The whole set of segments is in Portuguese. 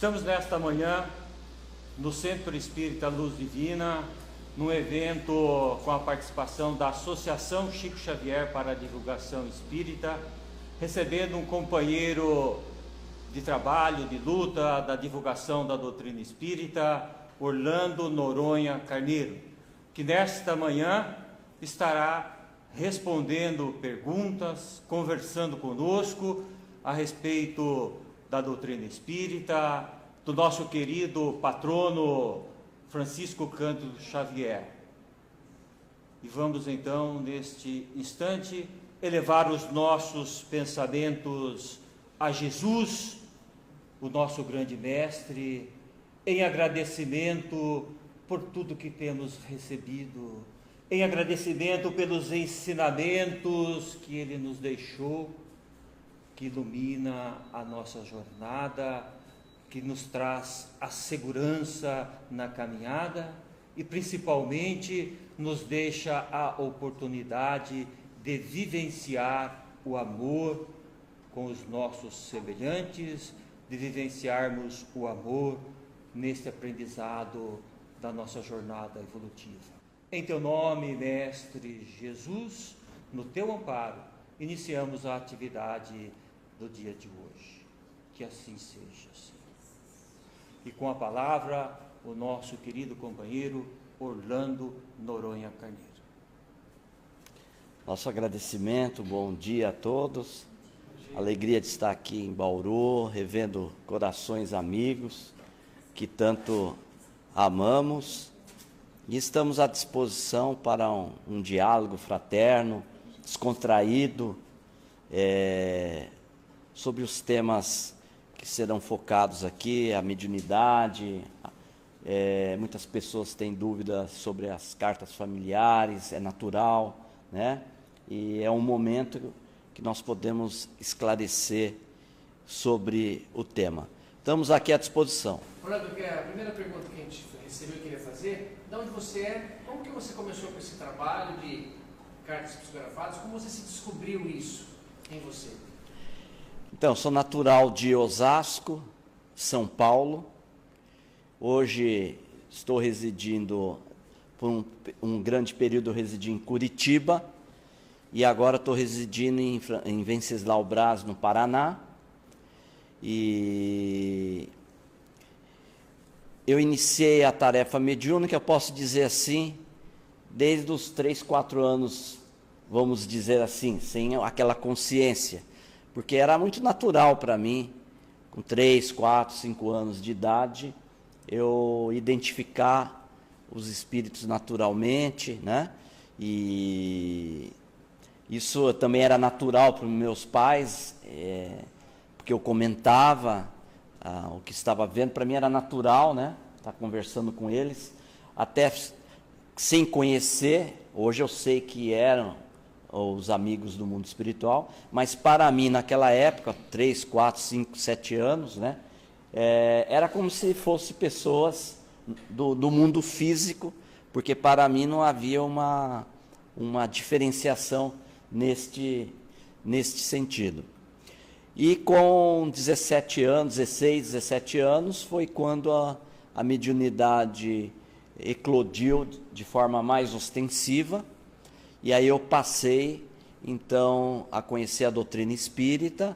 Estamos nesta manhã no Centro Espírita Luz Divina, num evento com a participação da Associação Chico Xavier para a Divulgação Espírita, recebendo um companheiro de trabalho, de luta, da divulgação da doutrina espírita, Orlando Noronha Carneiro, que nesta manhã estará respondendo perguntas, conversando conosco a respeito da doutrina espírita, do nosso querido patrono Francisco Cândido Xavier. E vamos então, neste instante, elevar os nossos pensamentos a Jesus, o nosso grande mestre, em agradecimento por tudo que temos recebido, em agradecimento pelos ensinamentos que ele nos deixou, que ilumina a nossa jornada, que nos traz a segurança na caminhada e principalmente nos deixa a oportunidade de vivenciar o amor com os nossos semelhantes, de vivenciarmos o amor neste aprendizado da nossa jornada evolutiva. Em teu nome, Mestre Jesus, no teu amparo, iniciamos a atividade do dia de hoje. Que assim seja, Senhor. E com a palavra, o nosso querido companheiro Orlando Noronha Carneiro. Nosso agradecimento, bom dia a todos. Alegria de estar aqui em Bauru, revendo corações amigos que tanto amamos. E estamos à disposição para um diálogo fraterno, descontraído, sobre os temas que serão focados aqui, a mediunidade. Muitas pessoas têm dúvidas sobre as cartas familiares, é natural, né? E é um momento que nós podemos esclarecer sobre o tema. Estamos aqui à disposição. Orlando, a primeira pergunta que a gente recebeu e queria fazer, de onde você é, como que você começou com esse trabalho de cartas psicografadas, como você se descobriu isso em você? Então, sou natural de Osasco, São Paulo. Hoje estou residindo, por um grande período residi em Curitiba, e agora estou residindo em Venceslau Braz, no Paraná. E eu iniciei a tarefa mediúnica, eu posso dizer assim, desde os 3, 4 anos, vamos dizer assim, sem aquela consciência, porque era muito natural para mim, com 3, 4, 5 anos de idade, eu identificar os espíritos naturalmente, né? E isso também era natural para os meus pais, porque eu comentava o que estava vendo, para mim era natural, né? Estar conversando com eles, até sem conhecer. Hoje eu sei que eram os amigos do mundo espiritual, mas para mim naquela época, 3, 4, 5, 7 anos, né? Era como se fossem pessoas do mundo físico, porque para mim não havia uma diferenciação neste sentido. E com 17 anos, 16, 17 anos, foi quando a mediunidade eclodiu de forma mais ostensiva, e aí eu passei, então, a conhecer a doutrina espírita.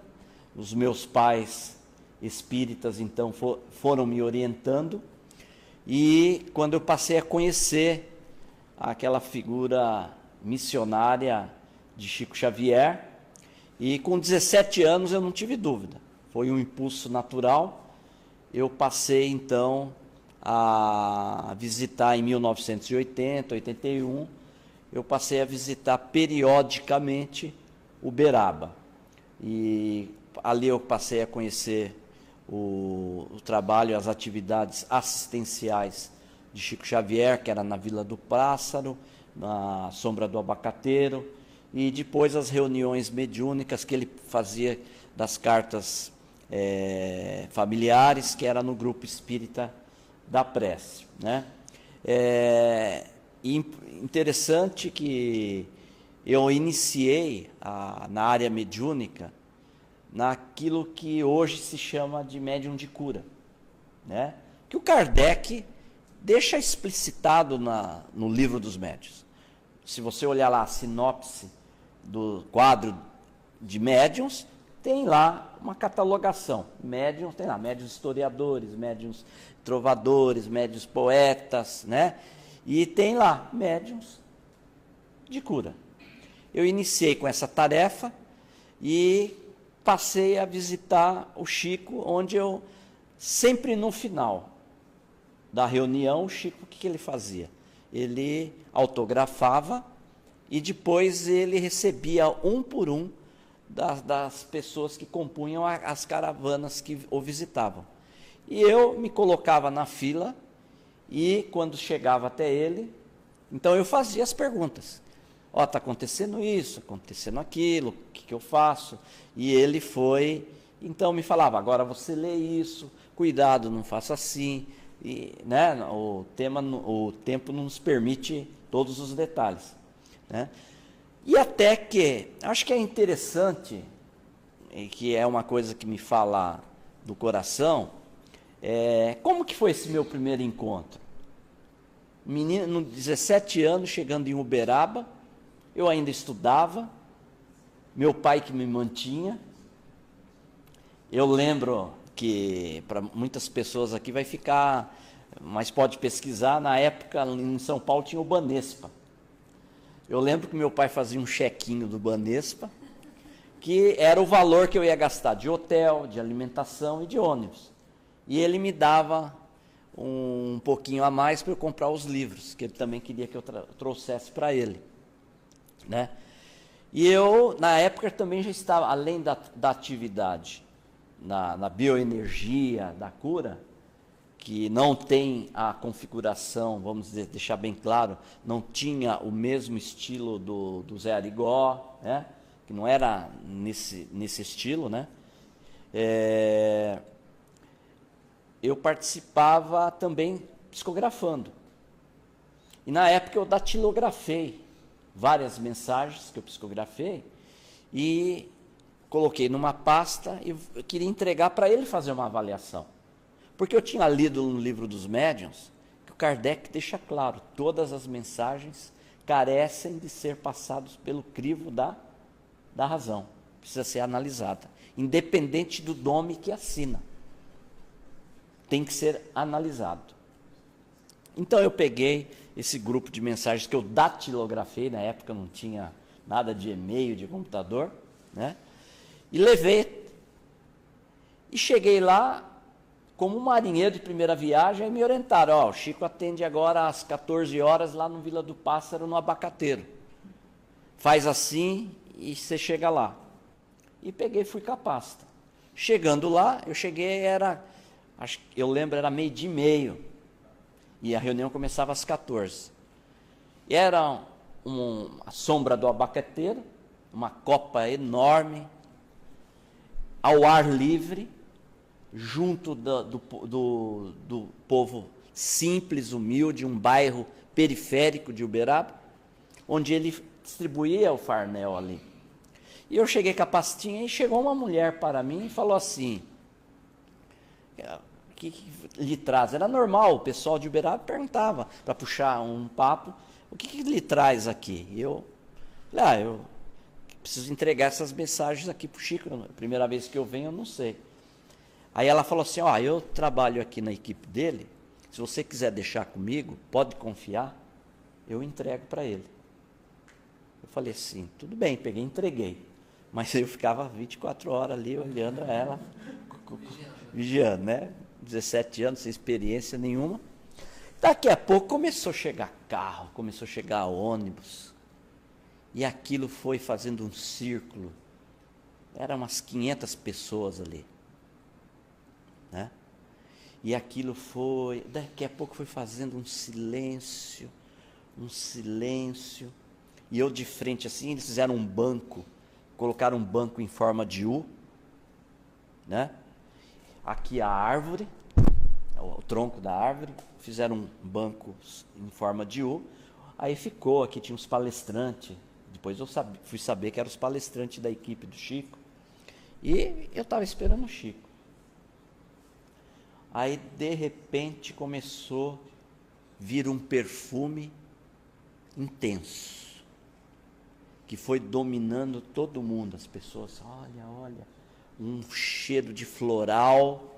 Os meus pais espíritas, então, foram me orientando, e quando eu passei a conhecer aquela figura missionária de Chico Xavier, e com 17 anos eu não tive dúvida, foi um impulso natural. Eu passei então a visitar em 1980, 81, eu passei a visitar periodicamente Uberaba, e ali eu passei a conhecer o trabalho, as atividades assistenciais de Chico Xavier, que era na Vila do Pássaro, na Sombra do Abacateiro, e depois as reuniões mediúnicas que ele fazia das cartas familiares, que era no grupo espírita da prece, né? E interessante que eu iniciei na área mediúnica naquilo que hoje se chama de médium de cura, né, que o Kardec deixa explicitado no Livro dos Médiuns. Se você olhar lá a sinopse do quadro de médiuns, tem lá uma catalogação. Médiuns, tem lá médiuns historiadores, médiuns trovadores, médiuns poetas, né? E tem lá médiuns de cura. Eu iniciei com essa tarefa e passei a visitar o Chico, onde eu, sempre no final da reunião, o Chico, o que ele fazia? Ele autografava e depois ele recebia um por um das pessoas que compunham as caravanas que o visitavam. E eu me colocava na fila e quando chegava até ele, então eu fazia as perguntas. Ó, está acontecendo isso, acontecendo aquilo, o que eu faço? E ele foi, então me falava, agora você lê isso, cuidado, não faça assim. E, né, o tempo não nos permite todos os detalhes, né? E até que, acho que é interessante, e que é uma coisa que me fala do coração, como que foi esse meu primeiro encontro? Menino, 17 anos, chegando em Uberaba, eu ainda estudava, meu pai que me mantinha. Eu lembro que para muitas pessoas aqui vai ficar, mas pode pesquisar, na época em São Paulo tinha o Banespa. Eu lembro que meu pai fazia um chequinho do Banespa, que era o valor que eu ia gastar de hotel, de alimentação e de ônibus. E ele me dava um pouquinho a mais para eu comprar os livros, que ele também queria que eu trouxesse para ele, né? E eu, na época, também já estava, além da atividade na bioenergia da cura, que não tem a configuração, vamos dizer, deixar bem claro, não tinha o mesmo estilo do Zé Arigó, né? Que não era nesse estilo, né? Eu participava também psicografando. E na época eu datilografei várias mensagens que eu psicografei e coloquei numa pasta e eu queria entregar para ele fazer uma avaliação. Porque eu tinha lido no Livro dos Médiuns que o Kardec deixa claro, todas as mensagens carecem de ser passadas pelo crivo da razão. Precisa ser analisada, independente do nome que assina. Tem que ser analisado. Então eu peguei esse grupo de mensagens que eu datilografei, na época não tinha nada de e-mail, de computador, né? E levei. E cheguei lá, como um marinheiro de primeira viagem, e me orientaram, ó, o Chico atende agora às 14 horas lá no Vila do Pássaro, no Abacateiro. Faz assim e você chega lá. E peguei e fui com a pasta. Chegando lá, eu cheguei, eu lembro, era 12:30. E a reunião começava às 14. E era a sombra do Abacateiro, uma copa enorme, ao ar livre, junto do povo simples, humilde, um bairro periférico de Uberaba, onde ele distribuía o farnel ali. E eu cheguei com a pastinha e chegou uma mulher para mim e falou assim, o que lhe traz? Era normal, o pessoal de Uberaba perguntava, para puxar um papo, o que lhe traz aqui? E eu falei, eu preciso entregar essas mensagens aqui para o Chico, a primeira vez que eu venho, eu não sei. Aí ela falou assim, eu trabalho aqui na equipe dele, se você quiser deixar comigo, pode confiar, eu entrego para ele. Eu falei assim, tudo bem, peguei e entreguei. Mas eu ficava 24 horas ali olhando ela, vigiando, né? 17 anos, sem experiência nenhuma. Daqui a pouco começou a chegar carro, começou a chegar ônibus. E aquilo foi fazendo um círculo. Eram umas 500 pessoas ali, né? E aquilo foi, daqui a pouco foi fazendo um silêncio. E eu de frente assim, eles fizeram um banco, colocaram um banco em forma de U, né? Aqui a árvore, o tronco da árvore, fizeram um banco em forma de U, aí ficou, aqui tinha uns palestrantes, depois eu fui saber que eram os palestrantes da equipe do Chico, e eu estava esperando o Chico. Aí, de repente, começou a vir um perfume intenso, que foi dominando todo mundo. As pessoas, olha, um cheiro de floral,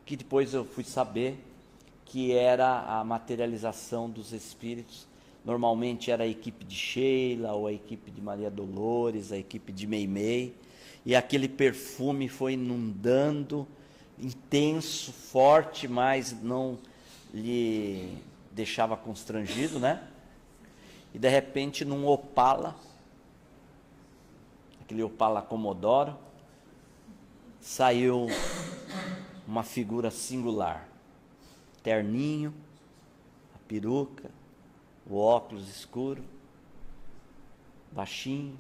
que depois eu fui saber que era a materialização dos espíritos. Normalmente era a equipe de Sheila, ou a equipe de Maria Dolores, a equipe de Meimei, e aquele perfume foi inundando, intenso, forte, mas não lhe deixava constrangido, né? E de repente, num Opala, aquele Opala Comodoro, saiu uma figura singular, terninho, a peruca, o óculos escuro, baixinho,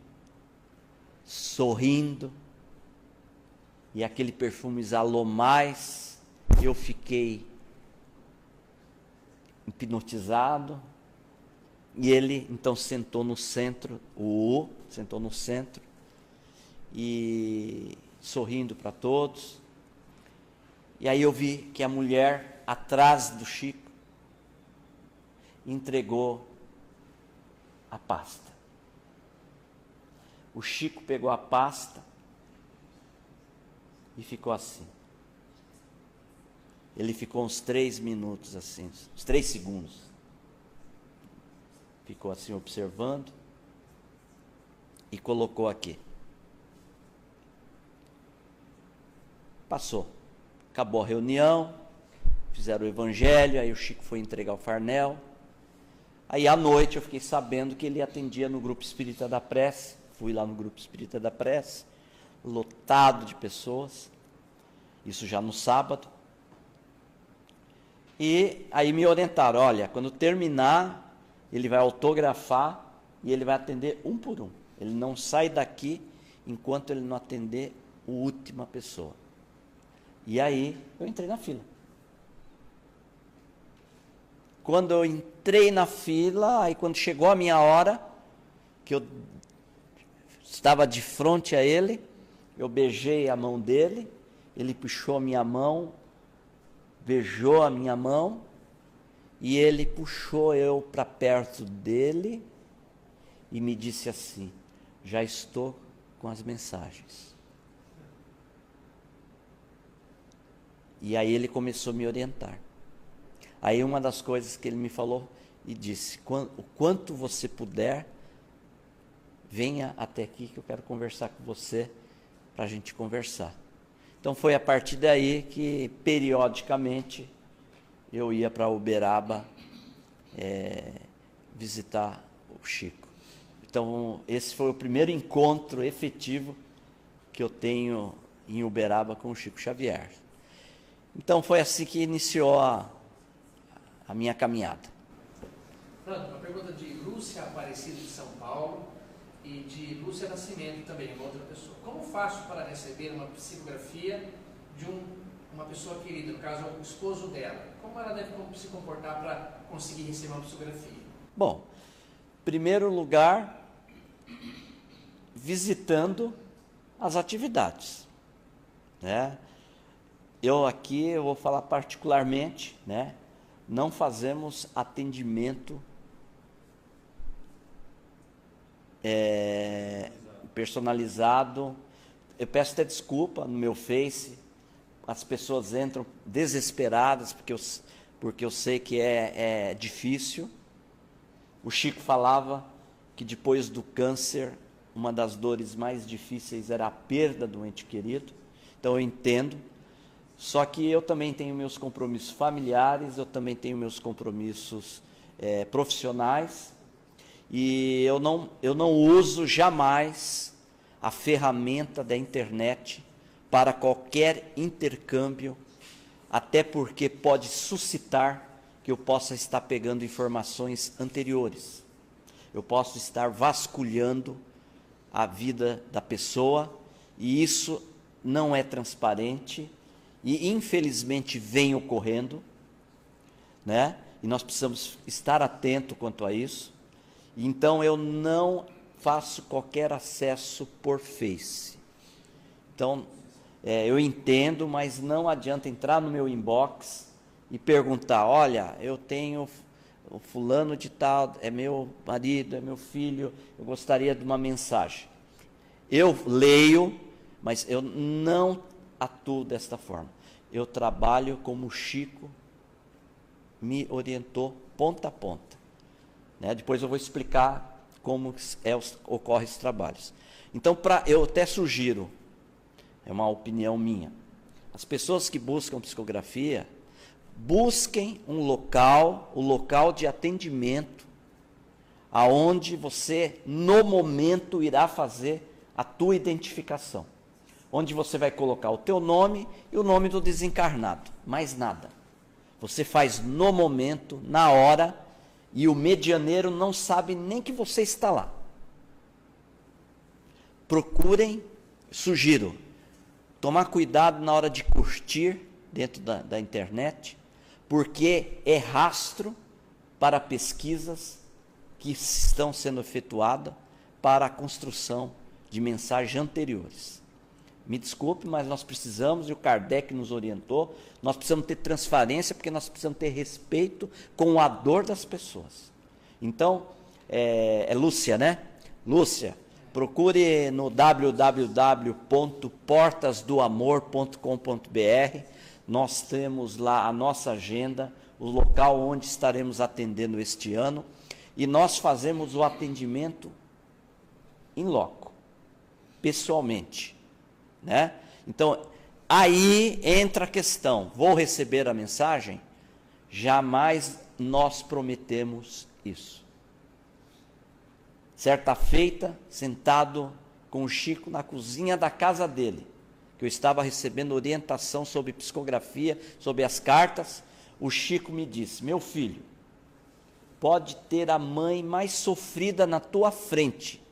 sorrindo, e aquele perfume exalou mais. Eu fiquei hipnotizado, e ele então sentou no centro, sentou no centro, e sorrindo para todos. E aí eu vi que a mulher atrás do Chico entregou a pasta. O Chico pegou a pasta e ficou assim. Ele ficou uns 3 minutos assim, uns 3 segundos. Ficou assim observando e colocou aqui. Passou. Acabou a reunião, fizeram o evangelho, aí o Chico foi entregar o farnel. Aí à noite eu fiquei sabendo que ele atendia no Grupo Espírita da Prece. Fui lá no Grupo Espírita da Prece, lotado de pessoas, isso já no sábado. E aí me orientaram, olha, quando terminar, ele vai autografar e ele vai atender um por um. Ele não sai daqui enquanto ele não atender a última pessoa. E aí eu entrei na fila. Quando eu entrei na fila, aí quando chegou a minha hora, que eu estava de frente a ele, eu beijei a mão dele, ele puxou a minha mão, beijou a minha mão, e ele puxou eu para perto dele e me disse assim: já estou com as mensagens. E aí ele começou a me orientar. Aí uma das coisas que ele me falou e disse: o quanto você puder, venha até aqui que eu quero conversar com você, para a gente conversar. Então foi a partir daí que periodicamente eu ia para Uberaba visitar o Chico. Então esse foi o primeiro encontro efetivo que eu tenho em Uberaba com o Chico Xavier. Então foi assim que iniciou a minha caminhada. Pronto, uma pergunta de Lúcia Aparecida de São Paulo e de Lúcia Nascimento também, uma outra pessoa. Como faço para receber uma psicografia de uma pessoa querida, no caso, o esposo dela? Como ela deve se comportar para conseguir receber uma psicografia? Bom, em primeiro lugar, visitando as atividades, né? Eu vou falar particularmente, né? Não fazemos atendimento personalizado. Eu peço até desculpa no meu Face, as pessoas entram desesperadas, porque eu sei que é difícil. O Chico falava que depois do câncer, uma das dores mais difíceis era a perda do ente querido. Então eu entendo. Só que eu também tenho meus compromissos familiares, eu também tenho meus compromissos profissionais, e eu não uso jamais a ferramenta da internet para qualquer intercâmbio, até porque pode suscitar que eu possa estar pegando informações anteriores. Eu posso estar vasculhando a vida da pessoa, e isso não é transparente, e infelizmente vem ocorrendo, né? E nós precisamos estar atentos quanto a isso. Então eu não faço qualquer acesso por Face. Então eu entendo, mas não adianta entrar no meu inbox e perguntar, olha, eu tenho o fulano de tal, é meu marido, é meu filho, eu gostaria de uma mensagem. Eu leio, mas eu não atuo desta forma. Eu trabalho como o Chico me orientou ponta a ponta. Né? Depois eu vou explicar como ocorrem esses trabalhos. Então, eu até sugiro, é uma opinião minha, as pessoas que buscam psicografia, busquem o local de atendimento, aonde você, no momento, irá fazer a tua identificação. Onde você vai colocar o teu nome e o nome do desencarnado, mais nada. Você faz no momento, na hora, e o medianeiro não sabe nem que você está lá. Procurem, sugiro, tomar cuidado na hora de curtir dentro da internet, porque é rastro para pesquisas que estão sendo efetuadas para a construção de mensagens anteriores. Me desculpe, mas nós precisamos, e o Kardec nos orientou, nós precisamos ter transparência, porque nós precisamos ter respeito com a dor das pessoas. Então, é Lúcia, né? Lúcia, procure no www.portasdoamor.com.br. Nós temos lá a nossa agenda, o local onde estaremos atendendo este ano, e nós fazemos o atendimento in loco, pessoalmente, né? Então, aí entra a questão, vou receber a mensagem? Jamais nós prometemos isso. Certa feita, sentado com o Chico na cozinha da casa dele, que eu estava recebendo orientação sobre psicografia, sobre as cartas, o Chico me disse, meu filho, pode ter a mãe mais sofrida na tua frente,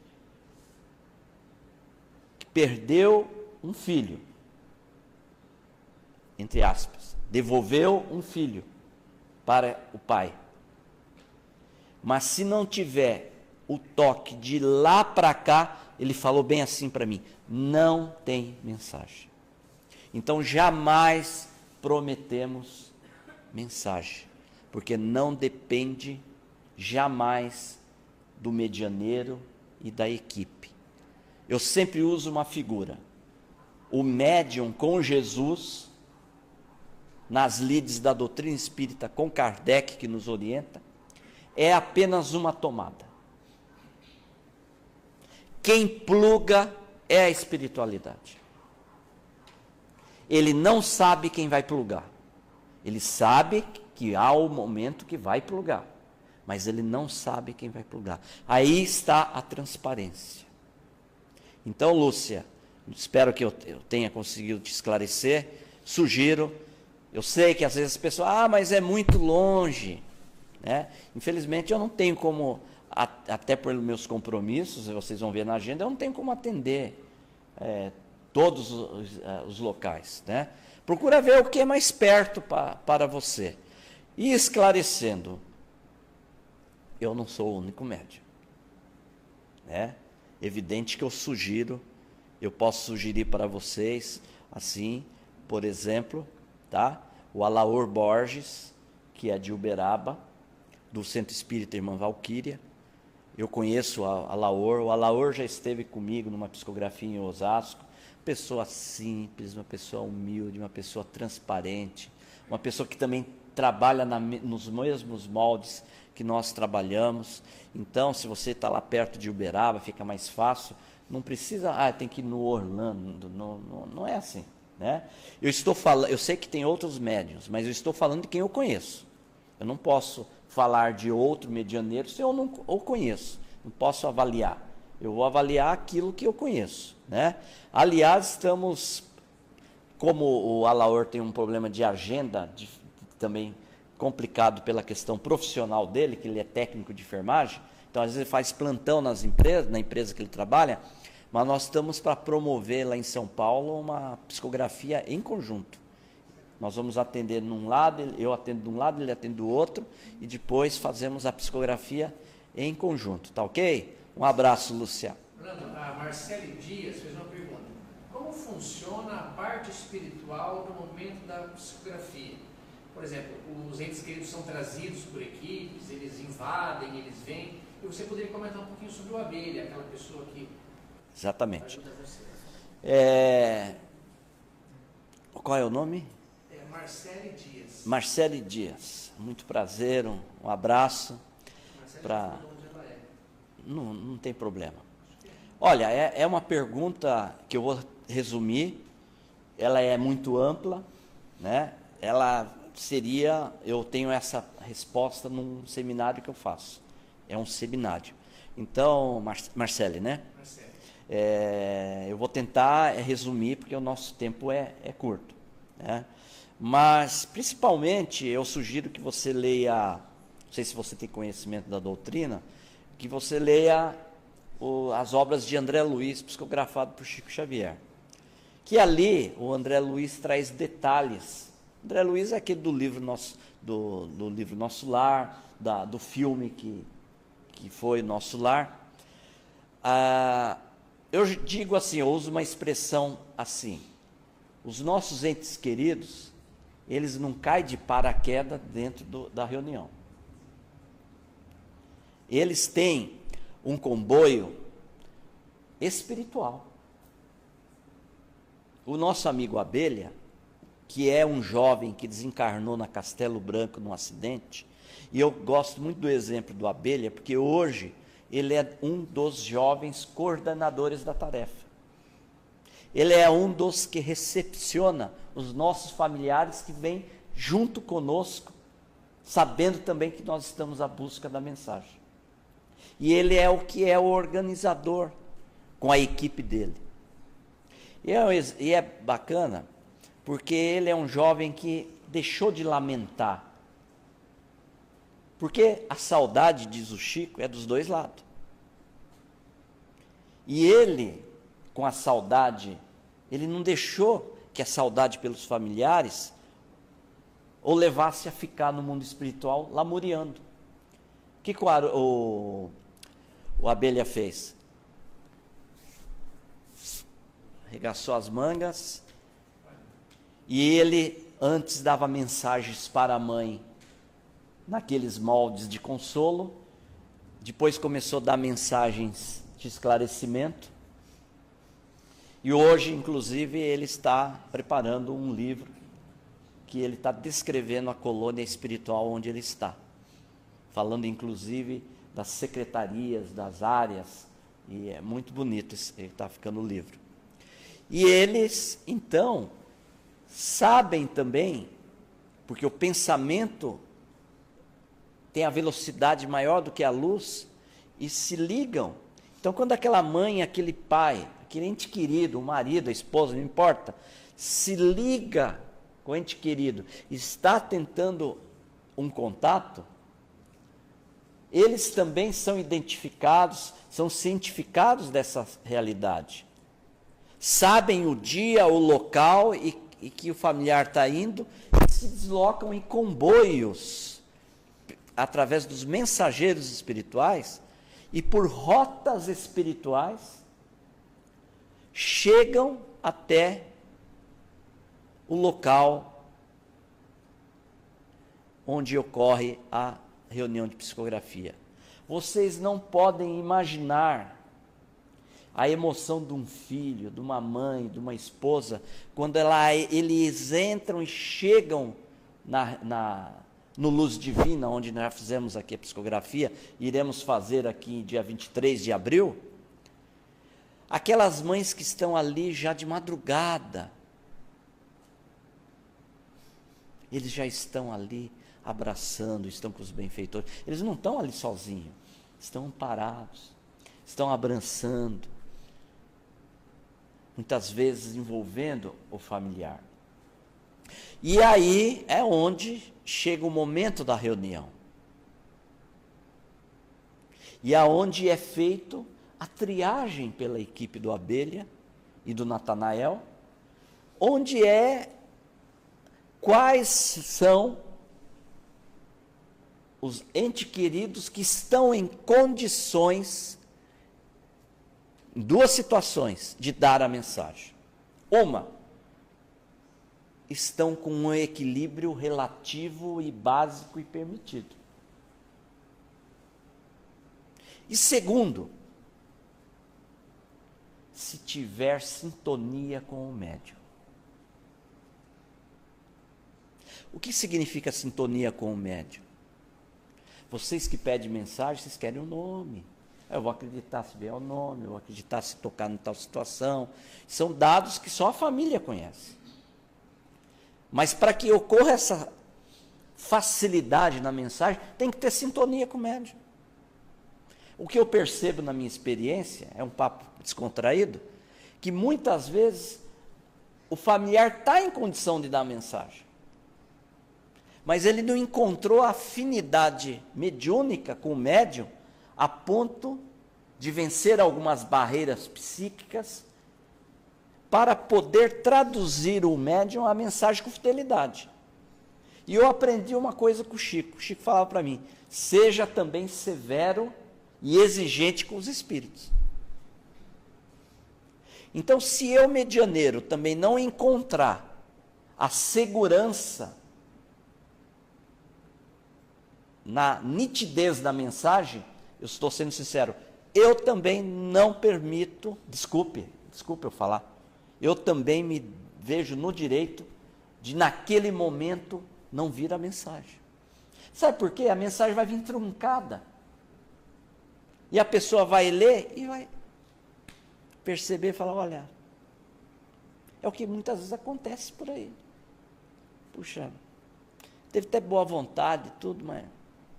que perdeu um filho, entre aspas, devolveu um filho para o pai. Mas se não tiver o toque de lá para cá, ele falou bem assim para mim, não tem mensagem. Então jamais prometemos mensagem, porque não depende jamais do medianeiro e da equipe. Eu sempre uso uma figura, o médium com Jesus, nas lides da doutrina espírita com Kardec, que nos orienta, é apenas uma tomada. Quem pluga é a espiritualidade. Ele não sabe quem vai plugar. Ele sabe que há o momento que vai plugar, mas ele não sabe quem vai plugar. Aí está a transparência. Então, Lúcia, espero que eu tenha conseguido te esclarecer. Sugiro, eu sei que às vezes as pessoas, mas é muito longe, né? Infelizmente eu não tenho como, até por meus compromissos, vocês vão ver na agenda, eu não tenho como atender todos os locais, né? Procura ver o que é mais perto para você. E esclarecendo, eu não sou o único médium, né? Evidente que eu posso sugerir para vocês, assim, por exemplo, tá? O Alaor Borges, que é de Uberaba, do Centro Espírita Irmã Valquíria. Eu conheço o Alaor já esteve comigo numa psicografia em Osasco. Pessoa simples, uma pessoa humilde, uma pessoa transparente, uma pessoa que também trabalha nos mesmos moldes que nós trabalhamos. Então, se você está lá perto de Uberaba, fica mais fácil. Não precisa, tem que ir no Orlando, não é assim, né? Eu sei que tem outros médiuns, mas eu estou falando de quem eu conheço. Eu não posso falar de outro medianeiro se eu não o conheço. Não posso avaliar. Eu vou avaliar aquilo que eu conheço, né? Aliás, estamos, como o Alaor tem um problema de agenda, também complicado pela questão profissional dele, que ele é técnico de enfermagem, então às vezes ele faz plantão na empresa que ele trabalha, mas nós estamos para promover lá em São Paulo uma psicografia em conjunto. Nós vamos atender num lado, eu atendo de um lado, ele atende do outro, e depois fazemos a psicografia em conjunto, tá ok? Um abraço, Luciano. A Marcele Dias fez uma pergunta. como funciona a parte espiritual no momento da psicografia? Por exemplo, os entes queridos são trazidos por equipes, eles invadem, eles vêm. E você poderia comentar um pouquinho sobre o Abelha, aquela pessoa que Exatamente. ajuda você. Qual é o nome? Marcele Dias. Marcele Dias. Muito prazer, um abraço. Pra... Não tem problema. Olha, é uma pergunta que eu vou resumir. Ela é muito ampla, né? Eu tenho essa resposta num seminário que eu faço. É um seminário. Então, Marcele, né? Marcele. Eu vou tentar resumir, porque o nosso tempo é curto, né? Mas, principalmente, eu sugiro que você leia, não sei se você tem conhecimento da doutrina, que você leia as obras de André Luiz, psicografado por Chico Xavier. Que ali, o André Luiz traz detalhes. André Luiz é aquele do livro do livro Nosso Lar, do filme que foi Nosso Lar. Eu digo assim, eu uso uma expressão assim: os nossos entes queridos, eles não caem de paraquedas dentro da reunião. Eles têm um comboio espiritual. O nosso amigo Abelha, que é um jovem que desencarnou na Castelo Branco num acidente, e eu gosto muito do exemplo do Abelha, porque hoje ele é um dos jovens coordenadores da tarefa. Ele é um dos que recepciona os nossos familiares que vêm junto conosco, sabendo também que nós estamos à busca da mensagem. E ele é o que é o organizador com a equipe dele. E é bacana, porque ele é um jovem que deixou de lamentar. Porque a saudade, diz o Chico, é dos dois lados. E ele, com a saudade, ele não deixou que a saudade pelos familiares o levasse a ficar no mundo espiritual lamuriando. O que o Abelha fez? Arregaçou as mangas e ele antes dava mensagens para a mãe naqueles moldes de consolo, depois começou a dar mensagens de esclarecimento, e hoje, inclusive, ele está preparando um livro que ele está descrevendo a colônia espiritual onde ele está, falando inclusive das secretarias, das áreas, e é muito bonito, ele está ficando o livro. E eles, então, sabem também, porque o pensamento tem a velocidade maior do que a luz, e se ligam. Então, quando aquela mãe, aquele pai, aquele ente querido, o marido, a esposa, não importa, se liga com o ente querido, está tentando um contato, eles também são identificados, são cientificados dessa realidade. Sabem o dia, o local e que o familiar está indo, e se deslocam em comboios, através dos mensageiros espirituais, e por rotas espirituais, chegam até o local onde ocorre a reunião de psicografia. Vocês não podem imaginar a emoção de um filho, de uma mãe, de uma esposa, quando eles entram e chegam no Luz Divina, onde nós já fizemos aqui a psicografia, iremos fazer aqui dia 23 de abril, aquelas mães que estão ali já de madrugada, eles já estão ali abraçando, estão com os benfeitores, eles não estão ali sozinhos, estão amparados, estão abraçando, muitas vezes envolvendo o familiar. E aí é onde chega o momento da reunião. E aonde é feito a triagem pela equipe do Abelha e do Natanael, onde quais são os entes queridos que estão em condições, em duas situações, de dar a mensagem. uma, estão com um equilíbrio relativo e básico e permitido. E segundo, se tiver sintonia com o médium. O que significa sintonia com o médium? Vocês que pedem mensagem, vocês querem o nome. Eu vou acreditar se vier o nome, eu vou acreditar se tocar em tal situação. São dados que só a família conhece. Mas para que ocorra essa facilidade na mensagem, tem que ter sintonia com o médium. O que eu percebo na minha experiência, é um papo descontraído, que muitas vezes o familiar está em condição de dar a mensagem, mas ele não encontrou a afinidade mediúnica com o médium a ponto de vencer algumas barreiras psíquicas para poder traduzir o médium a mensagem com fidelidade. E eu aprendi uma coisa com o Chico. O Chico falava para mim, seja também severo e exigente com os espíritos. Então, se eu, medianeiro, também não encontrar a segurança na nitidez da mensagem, eu estou sendo sincero, eu também não permito, desculpe eu falar, eu também me vejo no direito de, naquele momento, não vir a mensagem. Sabe por quê? A mensagem vai vir truncada. E a pessoa vai ler e vai perceber e falar, olha, é o que muitas vezes acontece por aí. Puxa, teve até boa vontade e tudo, mas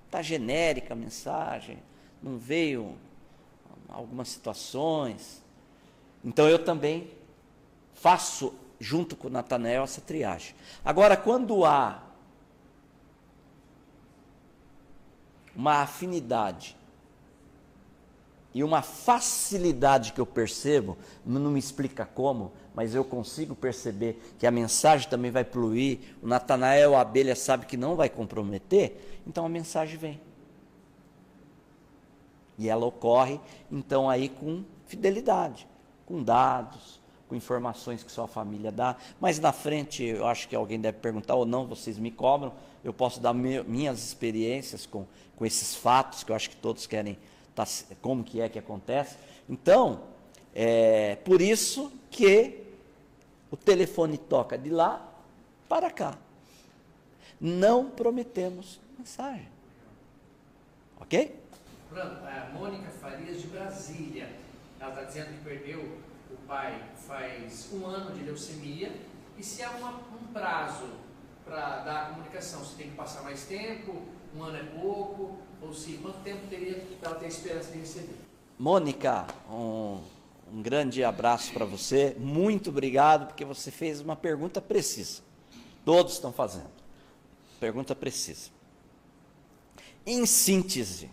está genérica a mensagem, não veio algumas situações. Então eu também faço, junto com o Natanael, essa triagem. Agora, quando há uma afinidade e uma facilidade que eu percebo, não me explica como, mas eu consigo perceber que a mensagem também vai fluir, o Natanael, a abelha sabe que não vai comprometer, então a mensagem vem. E ela ocorre, então, aí com fidelidade, com dados, com informações que só a família dá. Mas na frente, eu acho que alguém deve perguntar, ou não, vocês me cobram, eu posso dar minhas experiências com esses fatos, que eu acho que todos querem, como que acontece. Então, por isso que o telefone toca de lá para cá. Não prometemos mensagem. Ok? A Mônica Farias, de Brasília, ela está dizendo que perdeu o pai faz 1 ano de leucemia, e se há um prazo para dar a comunicação, se tem que passar mais tempo, 1 ano é pouco, ou se quanto tempo teria para ela ter esperança de receber? Mônica, um grande abraço para você, muito obrigado, porque você fez uma pergunta precisa. Todos estão fazendo. Pergunta precisa. Em síntese,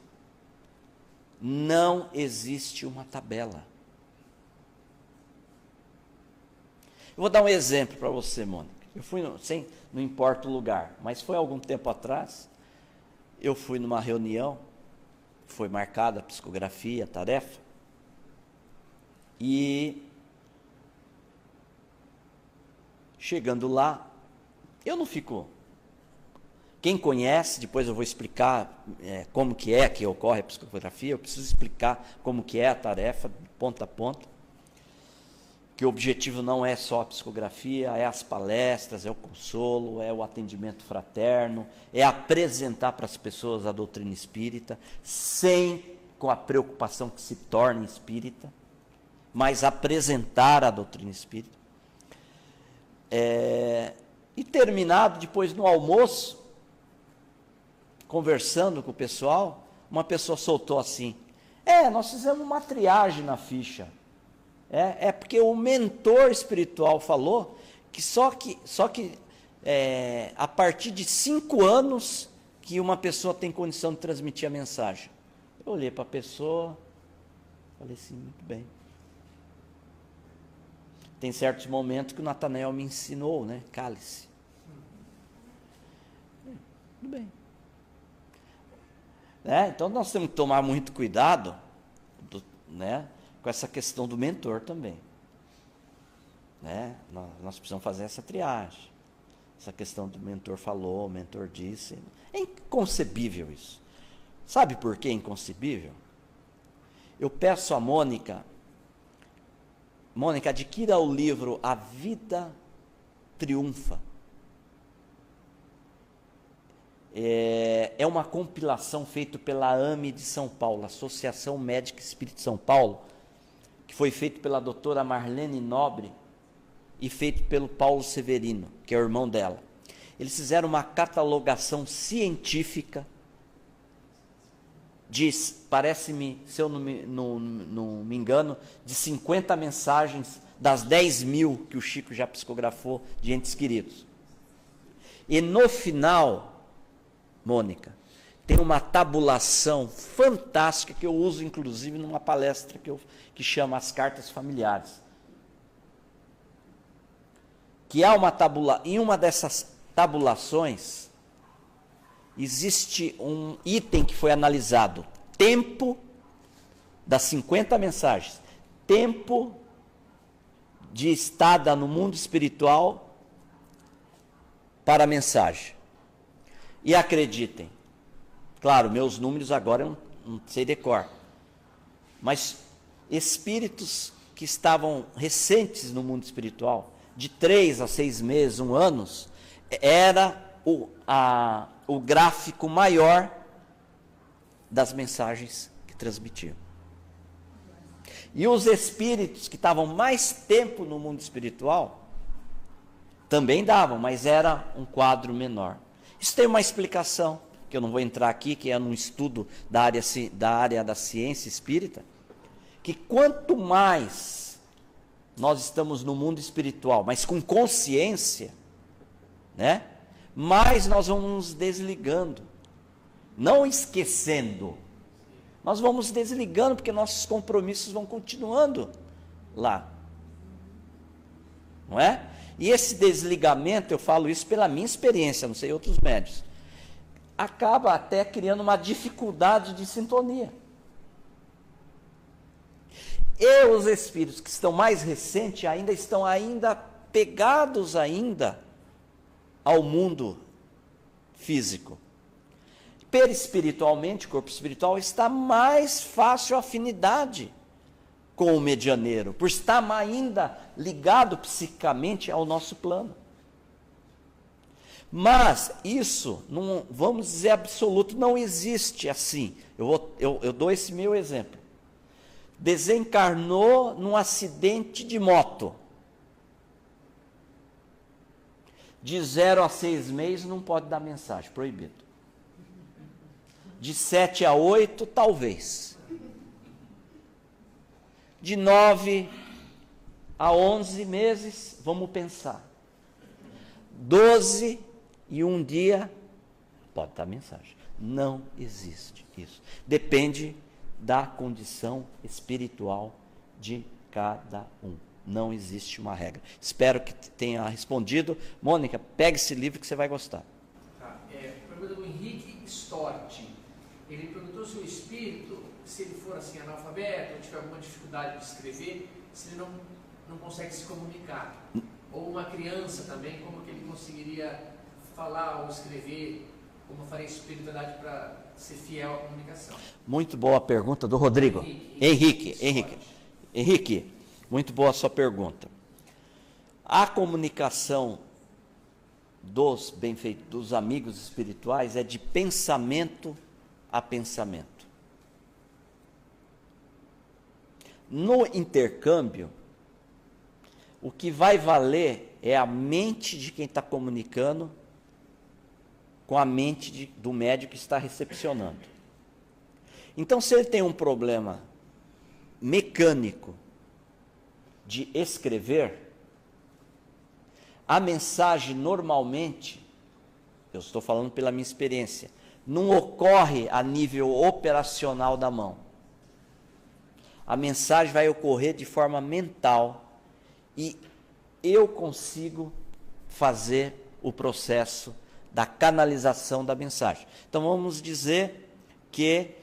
não existe uma tabela. Eu vou dar um exemplo para você, Mônica. Eu fui, não importa o lugar, mas foi algum tempo atrás, eu fui numa reunião, foi marcada a psicografia, a tarefa, e chegando lá, eu não fico... Quem conhece, depois eu vou explicar como que ocorre a psicografia, eu preciso explicar como que é a tarefa, ponta a ponta, que o objetivo não é só a psicografia, é as palestras, é o consolo, é o atendimento fraterno, é apresentar para as pessoas a doutrina espírita, com a preocupação que se torne espírita, mas apresentar a doutrina espírita. E terminado, depois no almoço, conversando com o pessoal, uma pessoa soltou assim, nós fizemos uma triagem na ficha. Porque o mentor espiritual falou que só que a partir de 5 anos que uma pessoa tem condição de transmitir a mensagem. Eu olhei para a pessoa, falei assim, muito bem. Tem certos momentos que o Natanael me ensinou, né? Cale-se. Tudo bem. Então nós temos que tomar muito cuidado, com essa questão do mentor também. né? Nós precisamos fazer essa triagem. Essa questão do mentor falou, o mentor disse. É inconcebível isso. Sabe por que é inconcebível? Eu peço a Mônica, adquira o livro A Vida Triunfa. É uma compilação feita pela AME de São Paulo, Associação Médica Espírita de São Paulo, que foi feito pela doutora Marlene Nobre e feito pelo Paulo Severino, que é o irmão dela. Eles fizeram uma catalogação científica de, parece-me, se eu não me engano, de 50 mensagens das 10 mil que o Chico já psicografou de entes queridos. E no final, Mônica, tem uma tabulação fantástica que eu uso, inclusive, numa palestra que chama As Cartas Familiares. Que há em uma dessas tabulações, existe um item que foi analisado, tempo das 50 mensagens, tempo de estada no mundo espiritual para a mensagem. E acreditem, claro, meus números agora eu não sei de cor, mas espíritos que estavam recentes no mundo espiritual, de 3 a 6 meses, 1 ano, era o gráfico maior das mensagens que transmitiam. E os espíritos que estavam mais tempo no mundo espiritual também davam, mas era um quadro menor. Isso tem uma explicação, que eu não vou entrar aqui, que é num estudo da área da ciência espírita, que quanto mais nós estamos no mundo espiritual, mas com consciência, né? Mais nós vamos nos desligando, não esquecendo, nós vamos desligando, porque nossos compromissos vão continuando lá, não é? E esse desligamento, eu falo isso pela minha experiência, não sei outros médios, acaba até criando uma dificuldade de sintonia. E os espíritos que estão mais recentes estão pegados ao mundo físico. Perispiritualmente, o corpo espiritual está mais fácil a afinidade com o medianeiro, por estar ainda ligado psicamente ao nosso plano. Mas isso, não vamos dizer absoluto, não existe assim. Eu dou esse meu exemplo. Desencarnou num acidente de moto. De 0 a 6 meses não pode dar mensagem, proibido. De 7 a 8, talvez. De 9 a 11 meses, vamos pensar. 12 e 1 dia, pode dar mensagem. Não existe isso. Depende da condição espiritual de cada um. Não existe uma regra. Espero que tenha respondido. Mônica, pegue esse livro que você vai gostar. Tá. Pergunta do Henrique Storti. Ele perguntou se o espírito, se ele for assim analfabeto, ou tiver alguma dificuldade de escrever, se ele não consegue se comunicar. Ou uma criança também, como que ele conseguiria falar ou escrever, como faria a espiritualidade para ser fiel à comunicação? Muito boa a pergunta do Rodrigo. Henrique, muito boa a sua pergunta. A comunicação dos amigos espirituais é de pensamento a pensamento. No intercâmbio, o que vai valer é a mente de quem está comunicando com a mente do médium que está recepcionando. Então, se ele tem um problema mecânico de escrever, a mensagem normalmente, eu estou falando pela minha experiência, não ocorre a nível operacional da mão. A mensagem vai ocorrer de forma mental e eu consigo fazer o processo da canalização da mensagem. Então vamos dizer que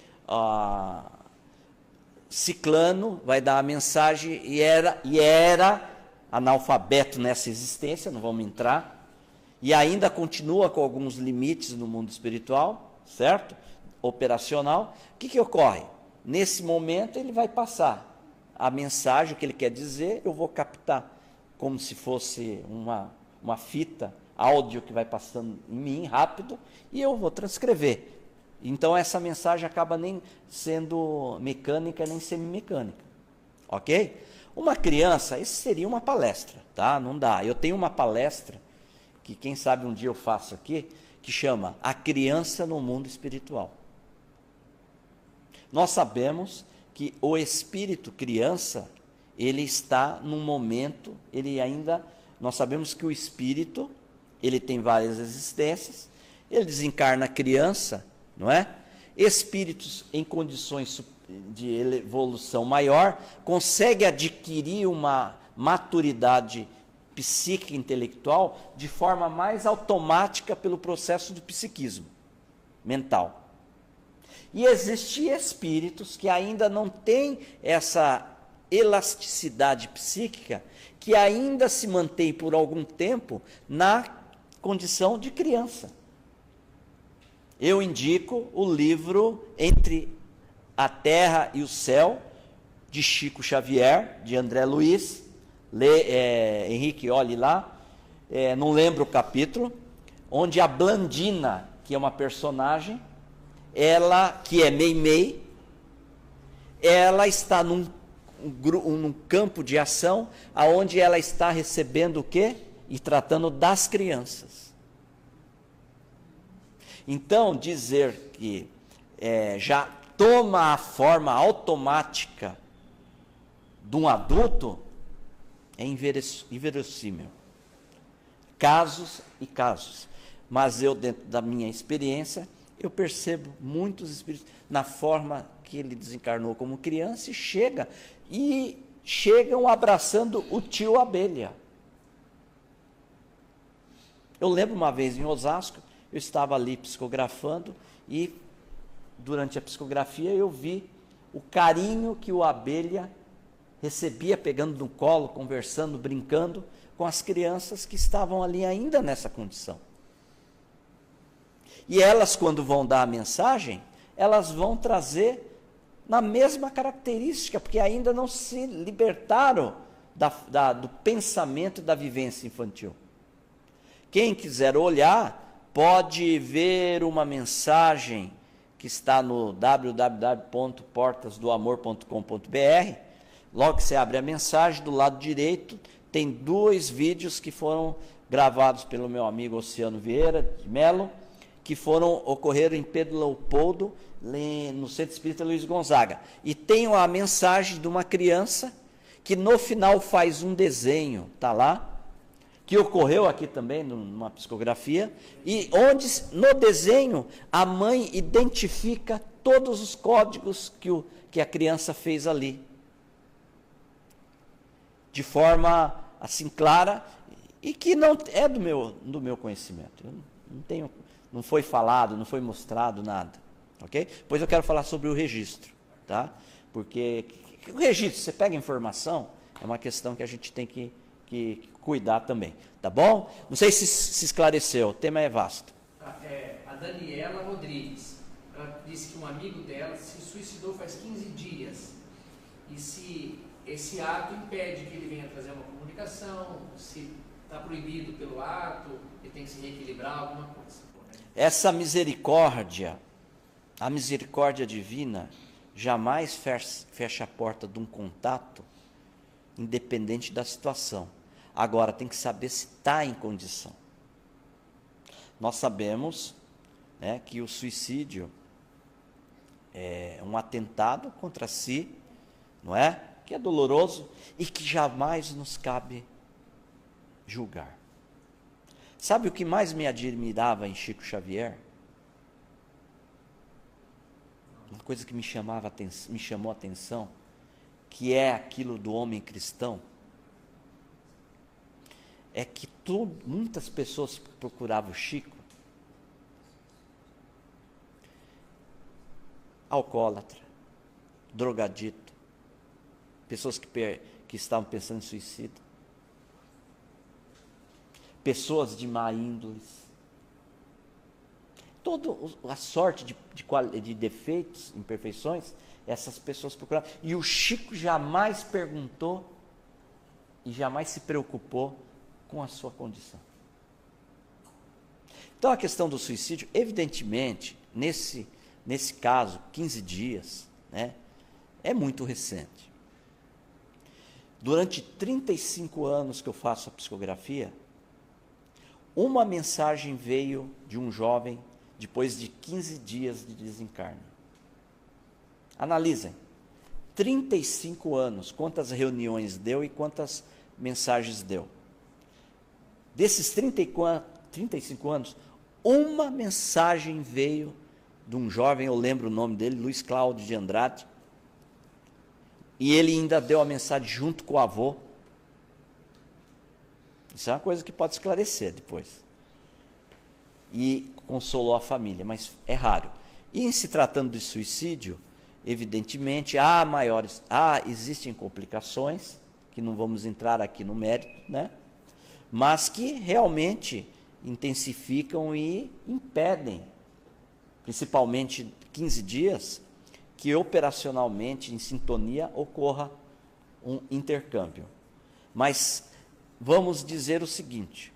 Ciclano vai dar a mensagem e era analfabeto nessa existência, não vamos entrar, e ainda continua com alguns limites no mundo espiritual, certo? Operacional. O que ocorre? Nesse momento ele vai passar a mensagem, o que ele quer dizer, eu vou captar como se fosse uma fita áudio que vai passando em mim rápido, e eu vou transcrever. Então essa mensagem acaba nem sendo mecânica, nem semimecânica. Ok? Uma criança, isso seria uma palestra, tá? Não dá. Eu tenho uma palestra, que quem sabe um dia eu faço aqui, que chama A Criança no Mundo Espiritual. Nós sabemos que o espírito criança, ele está num momento, nós sabemos que o espírito, ele tem várias existências, ele desencarna criança, não é? Espíritos em condições de evolução maior, consegue adquirir uma maturidade psíquica e intelectual de forma mais automática pelo processo do psiquismo mental. E existem espíritos que ainda não têm essa elasticidade psíquica, que ainda se mantém por algum tempo na condição de criança. Eu indico o livro Entre a Terra e o Céu, de Chico Xavier, de André Luiz. Henrique, olhe lá, não lembro o capítulo, onde a Blandina, que é uma personagem, ela, que é Meimei, ela está num campo de ação, onde ela está recebendo o quê? E tratando das crianças. Então, dizer que já toma a forma automática de um adulto é inverossímil. Casos e casos. Mas eu, dentro da minha experiência, eu percebo muitos espíritos na forma que ele desencarnou como criança e chegam abraçando o tio abelha. Eu lembro uma vez em Osasco, eu estava ali psicografando e durante a psicografia eu vi o carinho que o abelha recebia, pegando no colo, conversando, brincando com as crianças que estavam ali ainda nessa condição. E elas, quando vão dar a mensagem, elas vão trazer na mesma característica, porque ainda não se libertaram do pensamento e da vivência infantil. Quem quiser olhar, pode ver uma mensagem que está no www.portasdoamor.com.br. Logo que você abre a mensagem, do lado direito, tem 2 vídeos que foram gravados pelo meu amigo Oceano Vieira de Melo, que ocorreram em Pedro Leopoldo, no Centro Espírita Luiz Gonzaga. E tem a mensagem de uma criança que no final faz um desenho, está lá, que ocorreu aqui também numa psicografia, e onde no desenho a mãe identifica todos os códigos que a criança fez ali, de forma assim clara, e que não é do meu conhecimento. Eu não foi falado, não foi mostrado nada, ok? Pois eu quero falar sobre o registro, tá? Porque o registro, você pega informação, é uma questão que a gente tem que cuidar também, tá bom? Não sei se esclareceu, o tema é vasto. A Daniela Rodrigues, ela disse que um amigo dela se suicidou faz 15 dias, e se esse ato impede que ele venha trazer uma comunicação, se está proibido pelo ato, ele tem que se reequilibrar, alguma coisa. Essa misericórdia, a misericórdia divina, jamais fecha a porta de um contato, independente da situação. Agora, tem que saber se está em condição. Nós sabemos, né, que o suicídio é um atentado contra si, não é? Que é doloroso e que jamais nos cabe julgar. Sabe o que mais me admirava em Chico Xavier? Uma coisa que me chamou a atenção, que é aquilo do homem cristão, é que muitas pessoas procuravam o Chico, alcoólatra, drogadito, pessoas que estavam pensando em suicídio, pessoas de má índole, toda a sorte de defeitos, imperfeições, essas pessoas procuraram. E o Chico jamais perguntou e jamais se preocupou com a sua condição. Então a questão do suicídio, evidentemente, nesse caso, 15 dias, né, é muito recente. Durante 35 anos que eu faço a psicografia, uma mensagem veio de um jovem depois de 15 dias de desencarne. Analisem, 35 anos, quantas reuniões deu e quantas mensagens deu. Desses 35 anos, uma mensagem veio de um jovem, eu lembro o nome dele, Luiz Cláudio de Andrade, e ele ainda deu a mensagem junto com o avô. Isso é uma coisa que pode esclarecer depois. E consolou a família, mas é raro. E em se tratando de suicídio, evidentemente, existem complicações, que não vamos entrar aqui no mérito, né? Mas que realmente intensificam e impedem, principalmente 15 dias, que operacionalmente, em sintonia, ocorra um intercâmbio. Mas vamos dizer o seguinte,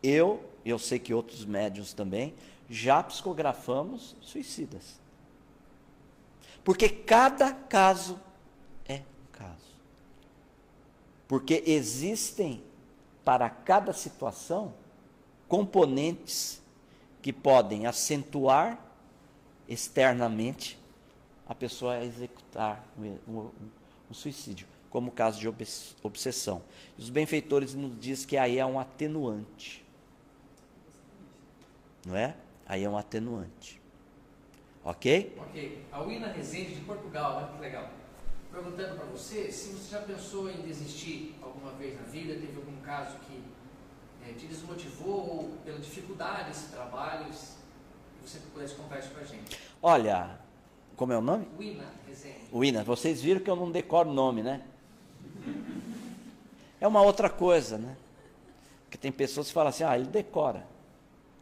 eu sei que outros médiuns também, já psicografamos suicidas. Porque cada caso é um caso. Porque existem, para cada situação, componentes que podem acentuar externamente a pessoa a executar um suicídio, como o caso de obsessão. Os benfeitores nos dizem que aí é um atenuante. Não é? Aí é um atenuante. Ok? Ok. A Wina Rezende de Portugal, olha que legal. Perguntando para você se você já pensou em desistir alguma vez na vida, teve algum caso que te desmotivou ou pela dificuldade desse trabalho, que você pudesse contar isso para a gente. Olha, como é o nome? Wina Rezende. Wina, vocês viram que eu não decoro o nome, né? É uma outra coisa, né? Porque tem pessoas que falam assim, ele decora.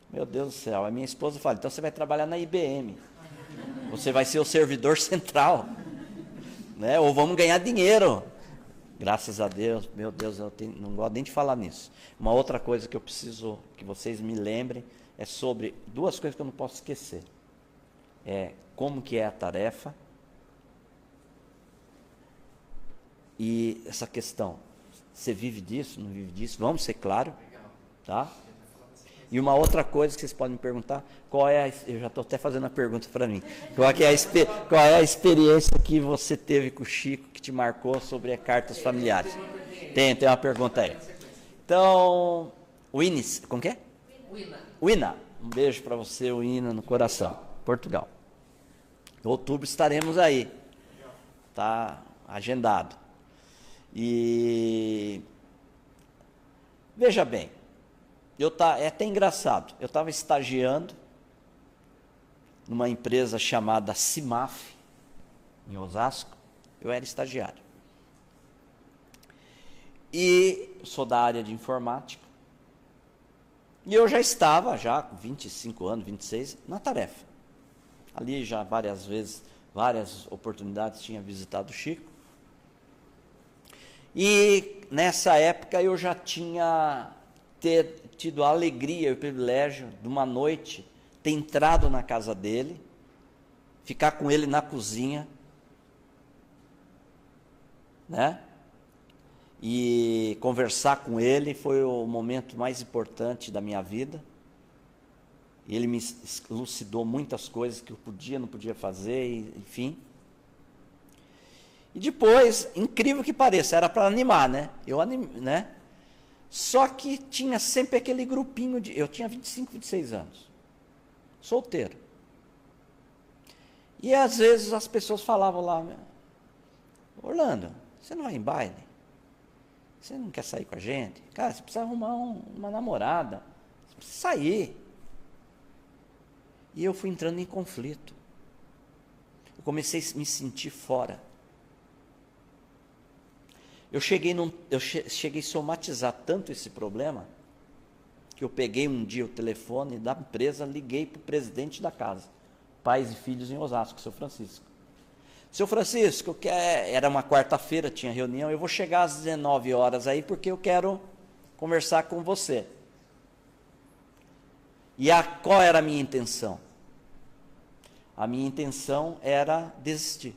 Meu Deus do céu. A minha esposa fala, então você vai trabalhar na IBM. Você vai ser o servidor central. Né? Ou vamos ganhar dinheiro. Graças a Deus, meu Deus, não gosto nem de falar nisso. Uma outra coisa que eu preciso que vocês me lembrem é sobre duas coisas que eu não posso esquecer. Como que é a tarefa e essa questão. Você vive disso, não vive disso? Vamos ser claro, tá? E uma outra coisa que vocês podem me perguntar, eu já estou até fazendo a pergunta para mim, qual é a experiência que você teve com o Chico que te marcou sobre cartas familiares? Tem uma pergunta aí. Então, Winis, como que é? Wina, um beijo para você, Wina, no coração, Portugal. Em outubro estaremos aí, tá agendado. E veja bem, é até engraçado, eu estava estagiando numa empresa chamada Cimaf, em Osasco, eu era estagiário. E sou da área de informática, e eu já estava, com 25 anos, 26, na tarefa. Ali já várias oportunidades tinha visitado o Chico. E nessa época eu já tinha tido a alegria e o privilégio de uma noite ter entrado na casa dele, ficar com ele na cozinha, né? E conversar com ele foi o momento mais importante da minha vida. Ele me elucidou muitas coisas que eu podia, não podia fazer, enfim. E depois, incrível que pareça, era para animar, né? né? Só que tinha sempre aquele grupinho eu tinha 25, 26 anos, solteiro. E às vezes as pessoas falavam lá, Orlando, você não vai em baile? Você não quer sair com a gente? Cara, você precisa arrumar uma namorada, você precisa sair. E eu fui entrando em conflito. Eu comecei a me sentir fora. Eu cheguei a somatizar tanto esse problema que eu peguei um dia o telefone da empresa, liguei para o presidente da casa, Pais e Filhos em Osasco, seu Francisco. Seu Francisco, era uma quarta-feira, tinha reunião, eu vou chegar às 19 horas aí porque eu quero conversar com você. E qual era a minha intenção? A minha intenção era desistir.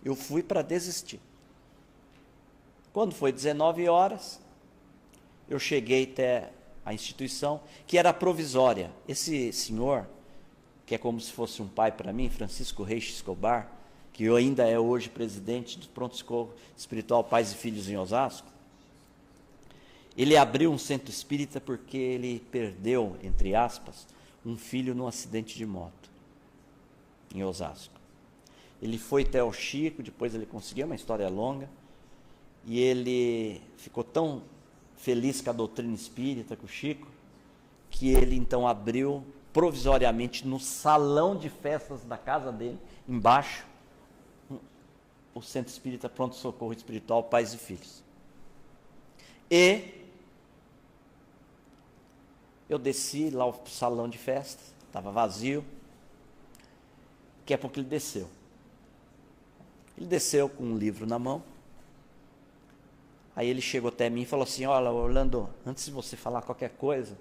Eu fui para desistir. Quando foi 19 horas, eu cheguei até a instituição, que era provisória. Esse senhor, que é como se fosse um pai para mim, Francisco Reis Escobar, que ainda é hoje presidente do Pronto-Socorro Espiritual Pais e Filhos em Osasco, ele abriu um centro espírita porque ele perdeu, entre aspas, um filho num acidente de moto, em Osasco. Ele foi até o Chico, depois ele conseguiu, uma história longa, e ele ficou tão feliz com a doutrina espírita, com o Chico, que ele então abriu provisoriamente no salão de festas da casa dele, embaixo, o Centro Espírita Pronto Socorro Espiritual Pais e Filhos. E eu desci lá ao salão de festas, estava vazio, daqui a pouco ele desceu. Ele desceu com um livro na mão. Aí ele chegou até mim e falou assim: olha, Orlando, antes de você falar qualquer coisa,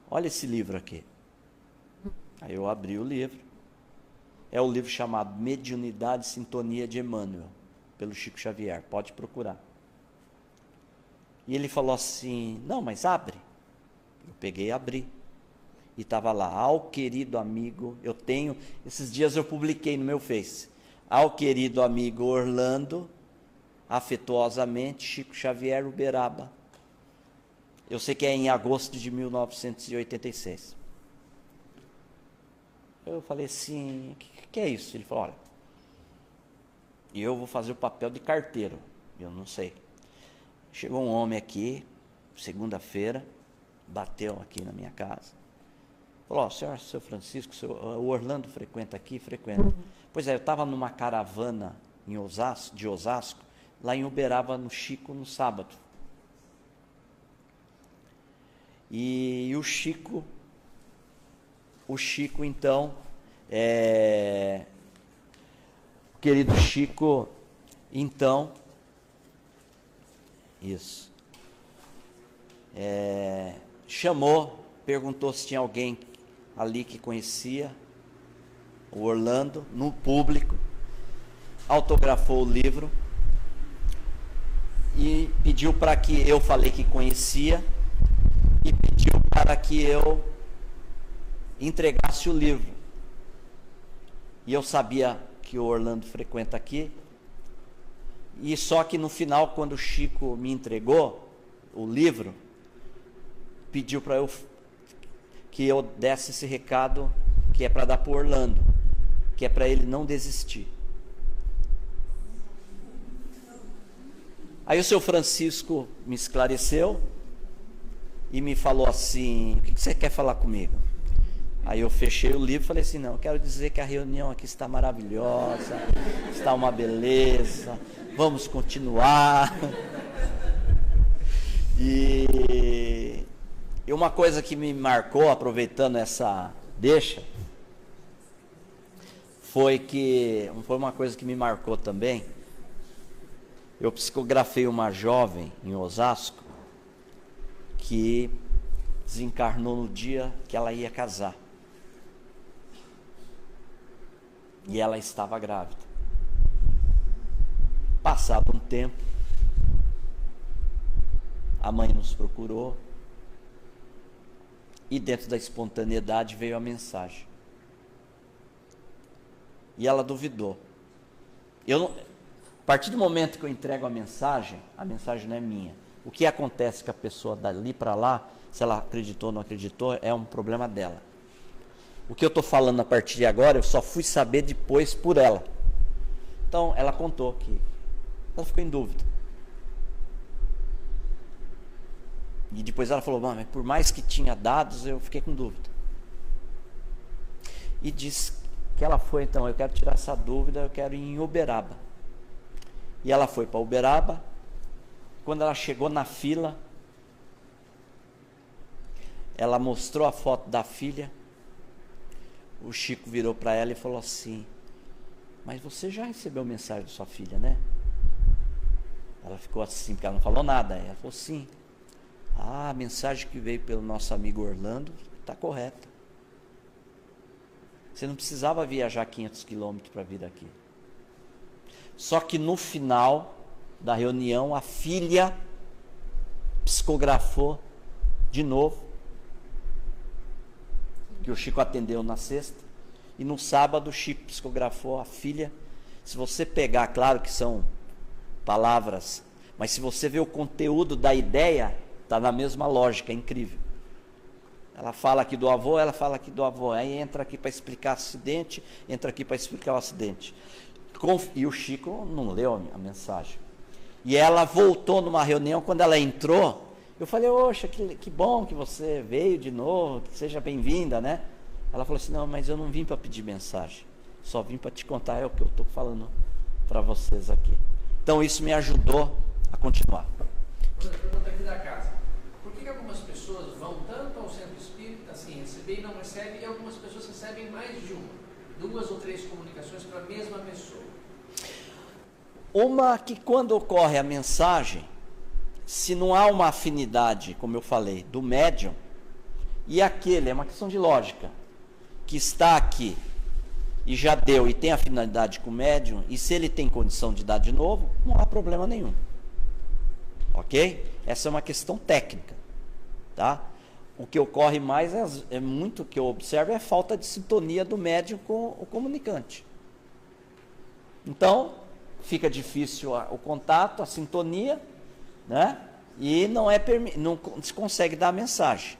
olha esse livro aqui. Aí eu abri o livro. É o livro chamado Mediunidade e Sintonia de Emmanuel, pelo Chico Xavier, pode procurar. E ele falou assim: não, mas abre. Eu peguei e abri. E estava lá: ao querido amigo, esses dias eu publiquei no meu Face, ao querido amigo Orlando, afetuosamente, Chico Xavier Uberaba. Eu sei que é em agosto de 1986. Eu falei assim: o que é isso? Ele falou: olha, eu vou fazer o papel de carteiro. Eu não sei. Chegou um homem aqui, segunda-feira, bateu aqui na minha casa. Falou: senhor, seu Francisco, o Orlando frequenta aqui? Frequenta. Pois é, eu estava numa caravana de Osasco, lá em Uberaba, no Chico, no sábado. E o Chico, então, o querido Chico, então, isso, chamou, perguntou se tinha alguém ali que conhecia o Orlando, no público, autografou o livro e pediu para que eu falei que conhecia e pediu para que eu entregasse o livro. E eu sabia que o Orlando frequenta aqui, e só que no final, quando o Chico me entregou o livro, pediu para eu que eu desse esse recado, que é para dar para o Orlando, que é para ele não desistir. Aí o seu Francisco me esclareceu e me falou assim: o que você quer falar comigo? Aí eu fechei o livro e falei assim: não, eu quero dizer que a reunião aqui está maravilhosa, está uma beleza, vamos continuar. E uma coisa que me marcou, aproveitando essa deixa, foi uma coisa que me marcou também. Eu psicografei uma jovem em Osasco que desencarnou no dia que ela ia casar. E ela estava grávida. Passado um tempo, a mãe nos procurou e dentro da espontaneidade veio a mensagem. E ela duvidou. A partir do momento que eu entrego a mensagem não é minha. O que acontece com a pessoa dali para lá, se ela acreditou ou não acreditou, é um problema dela. O que eu estou falando a partir de agora, eu só fui saber depois por ela. Então, ela contou que ela ficou em dúvida. E depois ela falou: mas por mais que tinha dados, eu fiquei com dúvida. E disse que ela foi, então, eu quero tirar essa dúvida, eu quero ir em Uberaba. E ela foi para Uberaba. Quando ela chegou na fila, ela mostrou a foto da filha. O Chico virou para ela e falou assim: mas você já recebeu mensagem da sua filha, né? Ela ficou assim, porque ela não falou nada. Ela falou: sim. A mensagem que veio pelo nosso amigo Orlando está correta. Você não precisava viajar 500 quilômetros para vir aqui. Só que no final da reunião, a filha psicografou de novo, que o Chico atendeu na sexta, e no sábado o Chico psicografou a filha. Se você pegar, claro que são palavras, mas se você ver o conteúdo da ideia, está na mesma lógica, é incrível. Ela fala aqui do avô, ela fala aqui do avô, aí entra aqui para explicar o acidente, entra aqui para explicar o acidente. E o Chico não leu a mensagem. E ela voltou numa reunião, quando ela entrou, eu falei: oxa, que bom que você veio de novo, que seja bem-vinda, né? Ela falou assim: não, mas eu não vim para pedir mensagem, só vim para te contar, é o que eu estou falando para vocês aqui. Então isso me ajudou a continuar. Outra pergunta aqui da casa: por que algumas pessoas vão tanto ao centro espírita, assim, receber e não recebem, e algumas pessoas recebem mais de uma, 2 ou 3 comunicações para a mesma pessoa? Uma que, quando ocorre a mensagem, se não há uma afinidade, como eu falei, do médium, e aquele, é uma questão de lógica, que está aqui e já deu e tem afinidade com o médium, e se ele tem condição de dar de novo, não há problema nenhum. Ok? Essa é uma questão técnica, tá? O que ocorre mais é muito, o que eu observo é a falta de sintonia do médium com o comunicante. Então, fica difícil o contato, a sintonia, né? E não se consegue dar a mensagem.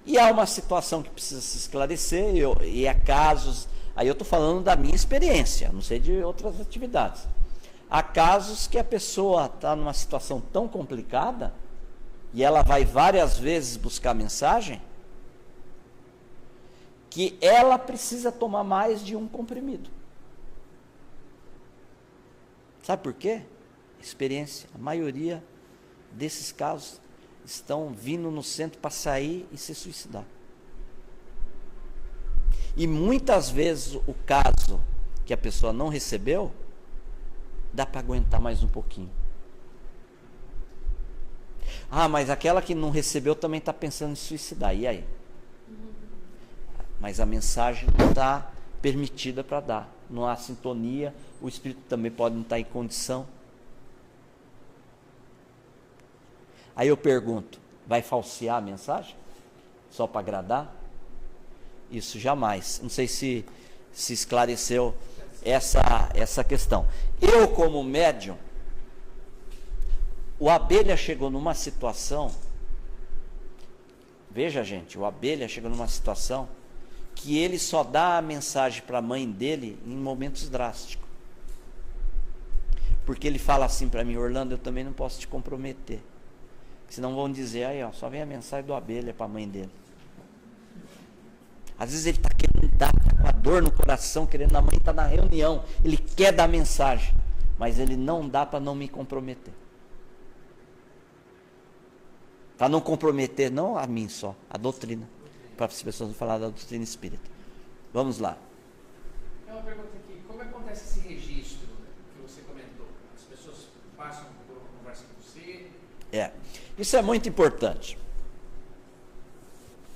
E há uma situação que precisa se esclarecer, e há casos, aí eu estou falando da minha experiência, não sei de outras atividades. Há casos que a pessoa está numa situação tão complicada, e ela vai várias vezes buscar mensagem, que ela precisa tomar mais de um comprimido. Sabe por quê? Experiência. A maioria desses casos estão vindo no centro para sair e se suicidar. E muitas vezes o caso que a pessoa não recebeu, dá para aguentar mais um pouquinho. Ah, mas aquela que não recebeu também está pensando em suicidar. E aí? Mas a mensagem não está permitida para dar. Não há sintonia, o espírito também pode não estar em condição. Aí eu pergunto: vai falsear a mensagem? Só para agradar? Isso jamais. Não sei se esclareceu essa questão. Eu, como médium, o Abelha chegou numa situação, veja, gente, o Abelha chegou numa situação que ele só dá a mensagem para a mãe dele em momentos drásticos. Porque ele fala assim para mim: Orlando, eu também não posso te comprometer, senão vão dizer, aí ó, só vem a mensagem do Abelha para a mãe dele. Às vezes ele está querendo dar, tá com a dor no coração, querendo, a mãe está na reunião, ele quer dar mensagem, mas ele não dá para não me comprometer. Para não comprometer, não a mim só, a doutrina, para as pessoas não falar da doutrina espírita. Vamos lá. Tem uma pergunta aqui: como acontece esse registro que você comentou? As pessoas passam por uma conversa com você? Isso é muito importante.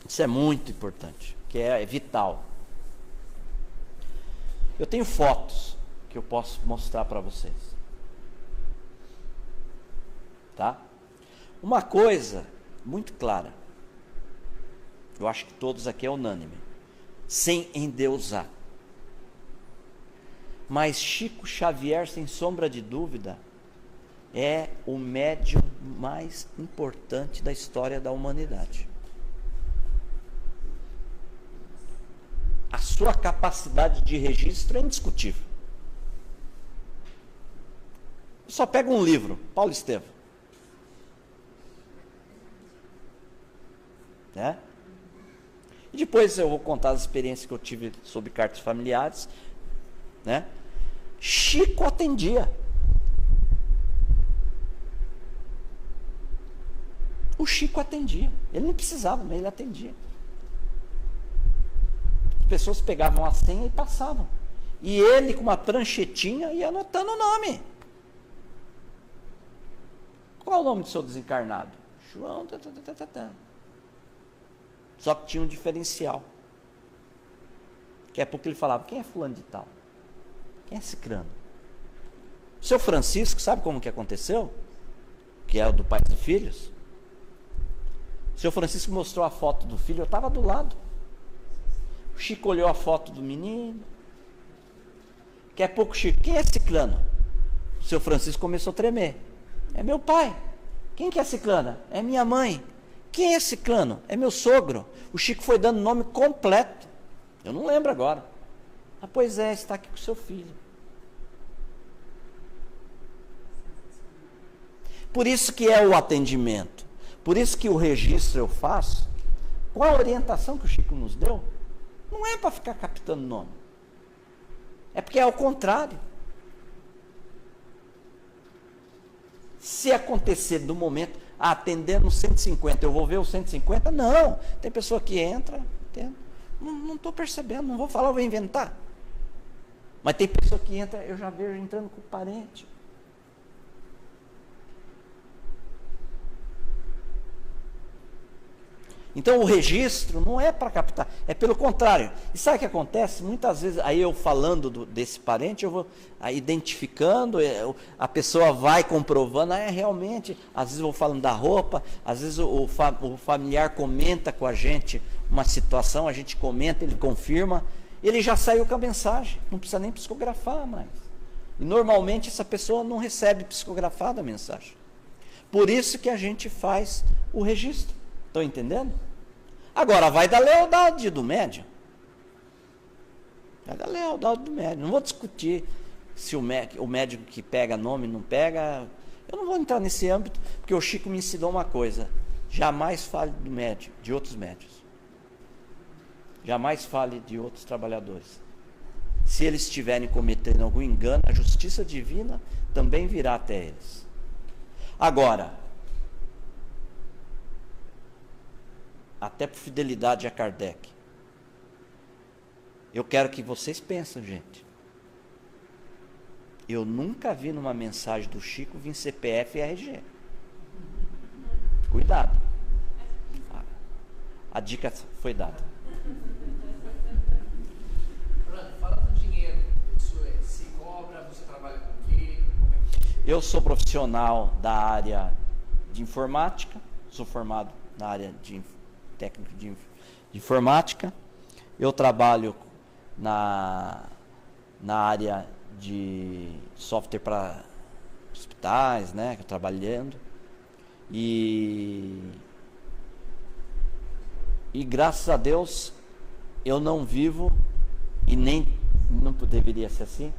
Isso é muito importante, que é vital. Eu tenho fotos que eu posso mostrar para vocês. Tá? Uma coisa muito clara, eu acho que todos aqui é unânime, sem endeusar. Mas Chico Xavier, sem sombra de dúvida, é o médium mais importante da história da humanidade. A sua capacidade de registro é indiscutível. Eu só pego um livro, Paulo Estevam. Né? E depois eu vou contar as experiências que eu tive sobre cartas familiares. Né? Chico atendia. O Chico atendia. Ele não precisava, mas ele atendia. As pessoas pegavam a senha e passavam. E ele, com uma pranchetinha, ia anotando o nome. Qual é o nome do seu desencarnado? João. Só que tinha um diferencial. Daqui a pouco ele falava, quem é fulano de tal? Quem é cicrano? O seu Francisco, sabe como que aconteceu? Que é o do Pai e Filhos. O seu Francisco mostrou a foto do filho, eu estava do lado. O Chico olhou a foto do menino. Daqui a pouco o Chico, quem é ciclano? O seu Francisco começou a tremer. É meu pai. Quem que é ciclana? É minha mãe. Quem é ciclano? É meu sogro. O Chico foi dando o nome completo. Eu não lembro agora. Ah, pois é, está aqui com seu filho. Por isso que é o atendimento. Por isso que o registro eu faço. Qual a orientação que o Chico nos deu? Não é para ficar captando nome. É porque é ao contrário. Se acontecer do momento, atendendo 150, eu vou ver o 150? Não. Tem pessoa que entra, não estou percebendo, não vou falar, eu vou inventar. Mas tem pessoa que entra, eu já vejo entrando com o parente. Então o registro não é para captar, é pelo contrário. E sabe o que acontece? Muitas vezes, aí eu falando desse parente, eu vou identificando, a pessoa vai comprovando, realmente, às vezes eu vou falando da roupa, às vezes o familiar comenta com a gente uma situação, a gente comenta, ele confirma, ele já saiu com a mensagem, não precisa nem psicografar mais. E normalmente essa pessoa não recebe psicografada a mensagem. Por isso que a gente faz o registro. Estão entendendo? Agora, vai da lealdade do médium. Vai da lealdade do médium. Não vou discutir se o médico que pega nome não pega. Eu não vou entrar nesse âmbito, porque o Chico me ensinou uma coisa. Jamais fale do médium, de outros médios. Jamais fale de outros trabalhadores. Se eles estiverem cometendo algum engano, a justiça divina também virá até eles. Agora, até por fidelidade a Kardec, eu quero que vocês pensem, gente. Eu nunca vi numa mensagem do Chico vir CPF e RG. Cuidado. A dica foi dada. Fala do dinheiro. Isso se cobra, você trabalha com o quê? Eu sou profissional da área de informática, sou formado na área de técnico de informática. Eu trabalho na área de software para hospitais, né, que eu trabalhando. E graças a Deus eu não vivo, e nem não deveria ser assim,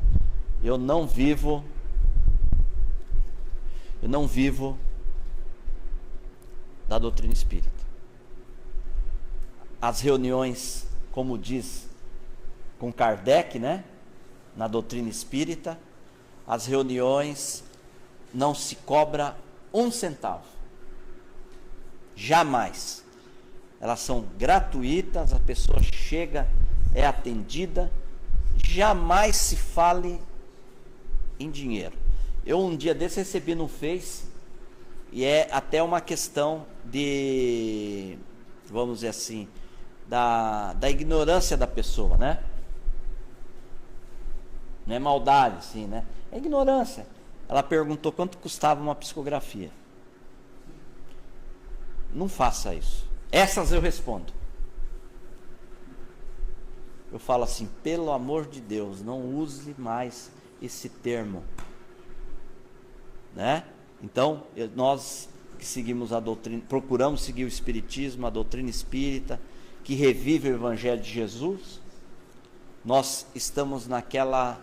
eu não vivo da doutrina espírita. As reuniões, como diz com Kardec, né, na doutrina espírita, as reuniões não se cobra um centavo. Jamais. Elas são gratuitas, a pessoa chega, é atendida, jamais se fale em dinheiro. Eu um dia desse recebi no Face, e é até uma questão de, vamos dizer assim, da ignorância da pessoa, né? Não é maldade, sim, né? É ignorância. Ela perguntou quanto custava uma psicografia. Não faça isso. Essas eu respondo. Eu falo assim, pelo amor de Deus, não use mais esse termo, né? Então, nós que seguimos a doutrina, procuramos seguir o Espiritismo, a doutrina espírita, que revive o Evangelho de Jesus, nós estamos naquela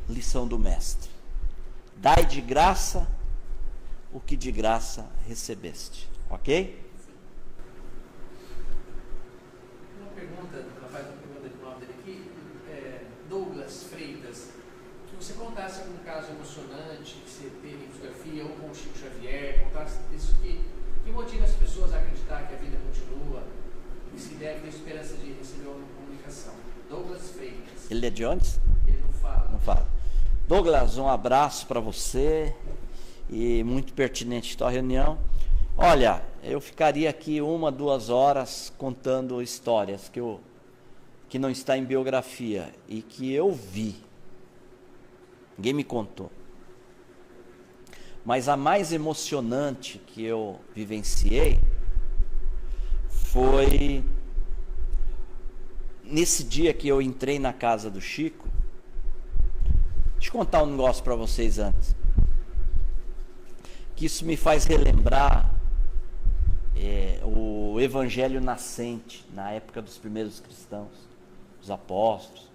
lição do Mestre. Dai de graça o que de graça recebeste. Ok? Uma pergunta, ela faz uma pergunta de nome dele aqui, Douglas Freitas, que você contasse algum caso emocionante que você teve em fotografia, ou com o Chico Xavier, contasse isso que deve ter esperança de receber uma comunicação. Douglas Freitas. Ele é de onde? Ele não fala. Não fala. Douglas, um abraço para você e muito pertinente a tua reunião. Olha, eu ficaria aqui 1, 2 horas contando histórias que não está em biografia e que eu vi. Ninguém me contou. Mas a mais emocionante que eu vivenciei foi nesse dia que eu entrei na casa do Chico. Deixa eu contar um negócio para vocês antes. Que isso me faz relembrar o evangelho nascente, na época dos primeiros cristãos, os apóstolos.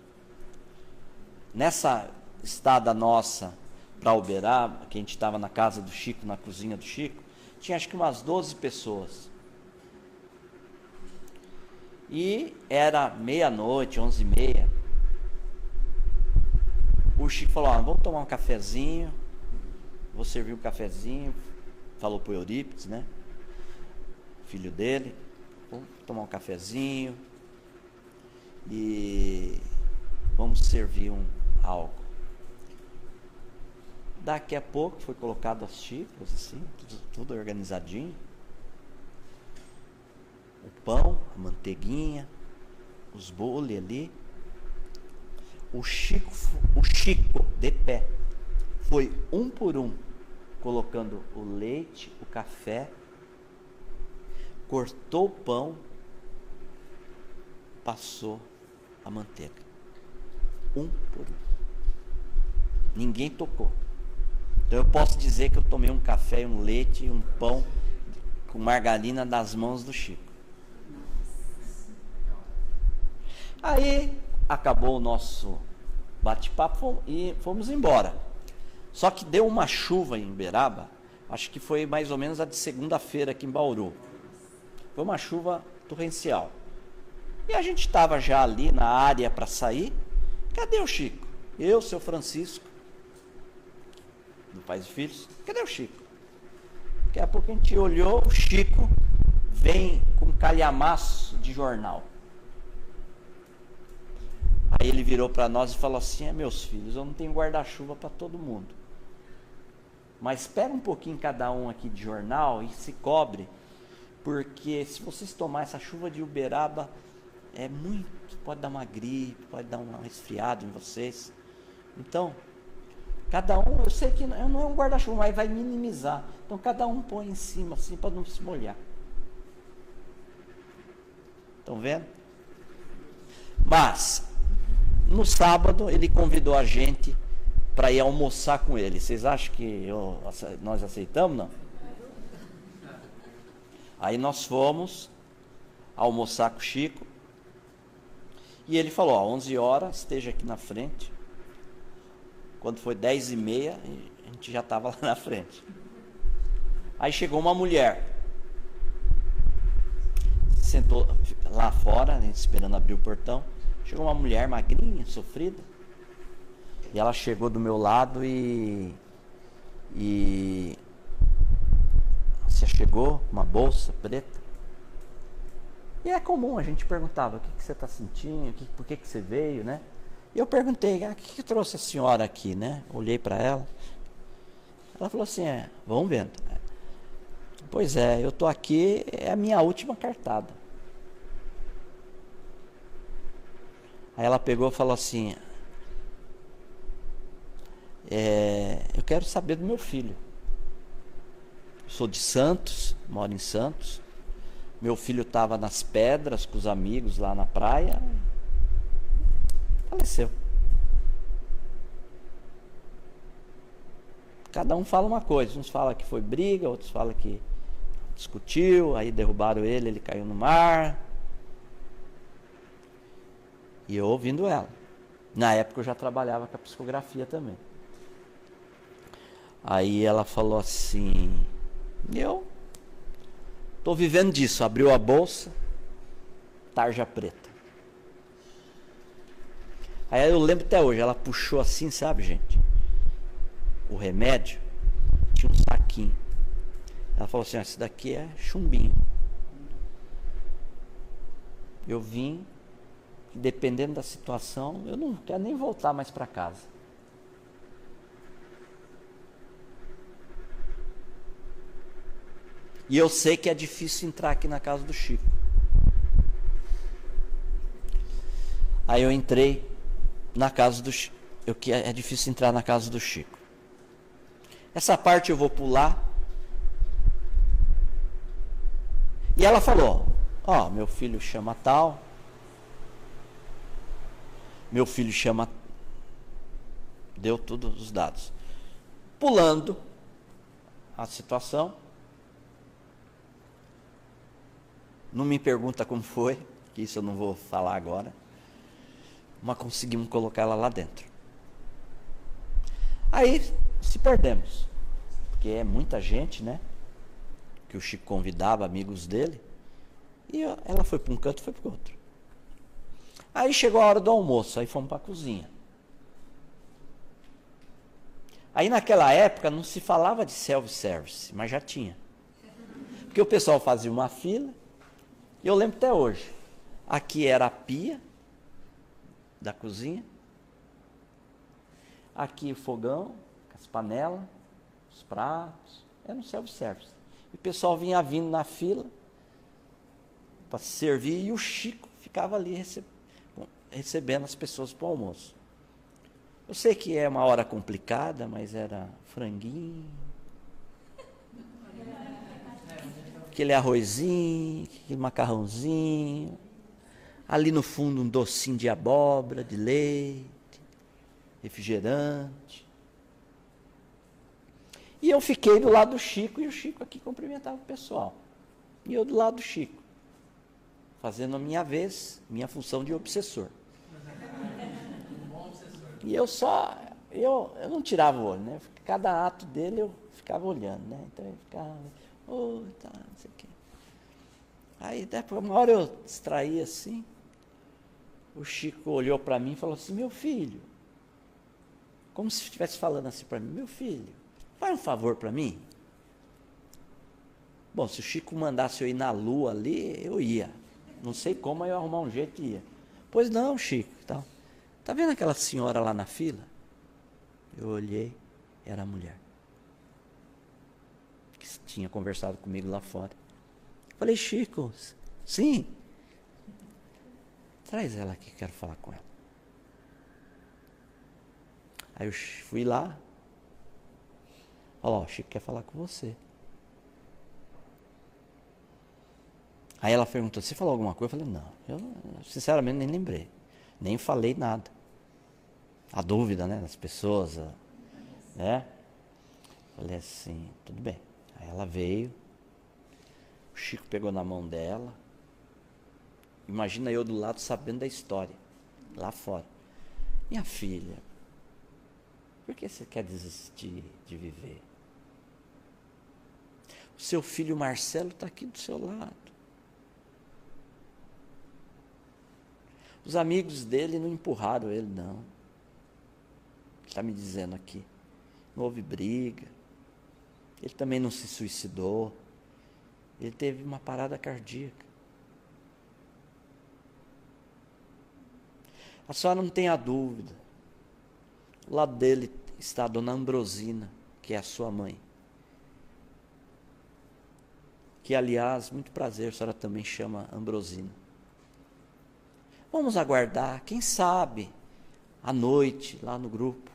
Nessa estada nossa para Uberaba, que a gente estava na casa do Chico, na cozinha do Chico, tinha acho que umas 12 pessoas. E era meia-noite, 11h30. O Chico falou, vamos tomar um cafezinho, vou servir um cafezinho, falou para o Eurípides, né? Filho dele, vamos tomar um cafezinho e vamos servir algo. Daqui a pouco foi colocado as xícaras, assim, tudo organizadinho. O pão, a manteiguinha, os bolos ali. O Chico de pé, foi um por um, colocando o leite, o café, cortou o pão, passou a manteiga. Um por um. Ninguém tocou. Então eu posso dizer que eu tomei um café, um leite e um pão com margarina das mãos do Chico. Aí acabou o nosso bate-papo e fomos embora. Só que deu uma chuva em Uberaba, acho que foi mais ou menos a de segunda-feira aqui em Bauru. Foi uma chuva torrencial. E a gente estava já ali na área para sair. Cadê o Chico? Eu, seu Francisco, do Pais e Filhos, cadê o Chico? Daqui a pouco a gente olhou, o Chico vem com calhamaço de jornal. Aí ele virou para nós e falou assim, meus filhos, eu não tenho guarda-chuva para todo mundo. Mas pega um pouquinho cada um aqui de jornal e se cobre, porque se vocês tomarem essa chuva de Uberaba, pode dar uma gripe, pode dar um resfriado em vocês. Então, cada um, eu sei que não é um guarda-chuva, mas vai minimizar. Então cada um põe em cima assim para não se molhar. Estão vendo? Mas no sábado ele convidou a gente para ir almoçar com ele. Vocês acham que nós aceitamos, não? Aí nós fomos almoçar com o Chico. E ele falou, 11 horas, esteja aqui na frente. Quando foi 10h30, a gente já estava lá na frente. Aí chegou uma mulher. Sentou lá fora, a gente esperando abrir o portão. Chegou uma mulher magrinha, sofrida. E ela chegou do meu lado e se chegou, uma bolsa preta. E é comum, a gente perguntava, o que você está sentindo, por que você veio, né? E eu perguntei, o que trouxe a senhora aqui, né? Olhei para ela. Ela falou assim, vamos vendo. Pois é, eu estou aqui, é a minha última cartada. Aí ela pegou e falou assim, eu quero saber do meu filho. Eu sou de Santos, moro em Santos. Meu filho estava nas pedras com os amigos lá na praia. Faleceu. Cada um fala uma coisa. Uns falam que foi briga, outros falam que discutiu, aí derrubaram ele caiu no mar. E eu ouvindo ela. Na época eu já trabalhava com a psicografia também. Aí ela falou assim, eu estou vivendo disso. Abriu a bolsa, tarja preta. Aí eu lembro até hoje, ela puxou assim, sabe, gente? O remédio, tinha um saquinho. Ela falou assim, esse daqui é chumbinho. eu vim, dependendo da situação, eu não quero nem voltar mais para casa. E eu sei que é difícil entrar aqui na casa do Chico. Aí eu entrei na casa do Chico. É difícil entrar na casa do Chico. Essa parte eu vou pular. E ela falou, ó, meu filho chama tal. Meu filho chama... Deu todos os dados. Pulando a situação. Não me pergunta como foi, que isso eu não vou falar agora. Mas conseguimos colocar ela lá dentro. Aí se perdemos. Porque é muita gente, né? Que o Chico convidava, amigos dele. E ela foi para um canto, foi para o outro. Aí chegou a hora do almoço, aí fomos para a cozinha. Aí naquela época não se falava de self-service, mas já tinha. Porque o pessoal fazia uma fila. E eu lembro até hoje, aqui era a pia da cozinha, aqui o fogão, as panelas, os pratos, era um self-service. E o pessoal vinha vindo na fila para se servir e o Chico ficava ali recebendo as pessoas para o almoço. Eu sei que é uma hora complicada, mas era franguinho, aquele arrozinho, aquele macarrãozinho, ali no fundo um docinho de abóbora, de leite, refrigerante. E eu fiquei do lado do Chico, e o Chico aqui cumprimentava o pessoal. E eu do lado do Chico, fazendo a minha vez, minha função de obsessor. E eu não tirava o olho, né? Cada ato dele eu ficava olhando, né? Então eu ficava... tá, não sei o quê. Aí, depois, uma hora eu distraí assim, o Chico olhou para mim e falou assim, meu filho, como se estivesse falando assim para mim, meu filho, faz um favor para mim. Bom, se o Chico mandasse eu ir na lua ali, eu ia. Não sei como, eu ia arrumar um jeito e ia. Pois não, Chico, tal. Tá vendo aquela senhora lá na fila? Eu olhei, era a mulher que tinha conversado comigo lá fora. Falei, Chico, sim. Traz ela aqui, quero falar com ela. Aí eu fui lá. Olha lá, o Chico quer falar com você. Aí ela perguntou, você falou alguma coisa? Eu falei, não. Eu sinceramente nem lembrei. Nem falei nada. A dúvida, né, das pessoas, né? Falei assim, tudo bem. Aí ela veio, o Chico pegou na mão dela. Imagina eu do lado sabendo da história, lá fora. Minha filha, por que você quer desistir de viver? O seu filho Marcelo está aqui do seu lado. Os amigos dele não empurraram ele, não. Está me dizendo aqui. Não houve briga. Ele também não se suicidou. Ele teve uma parada cardíaca. A senhora não tenha dúvida. Do lado dele está a dona Ambrosina, que é a sua mãe. Que, aliás, muito prazer, a senhora também chama Ambrosina. Vamos aguardar, quem sabe, à noite, lá no grupo,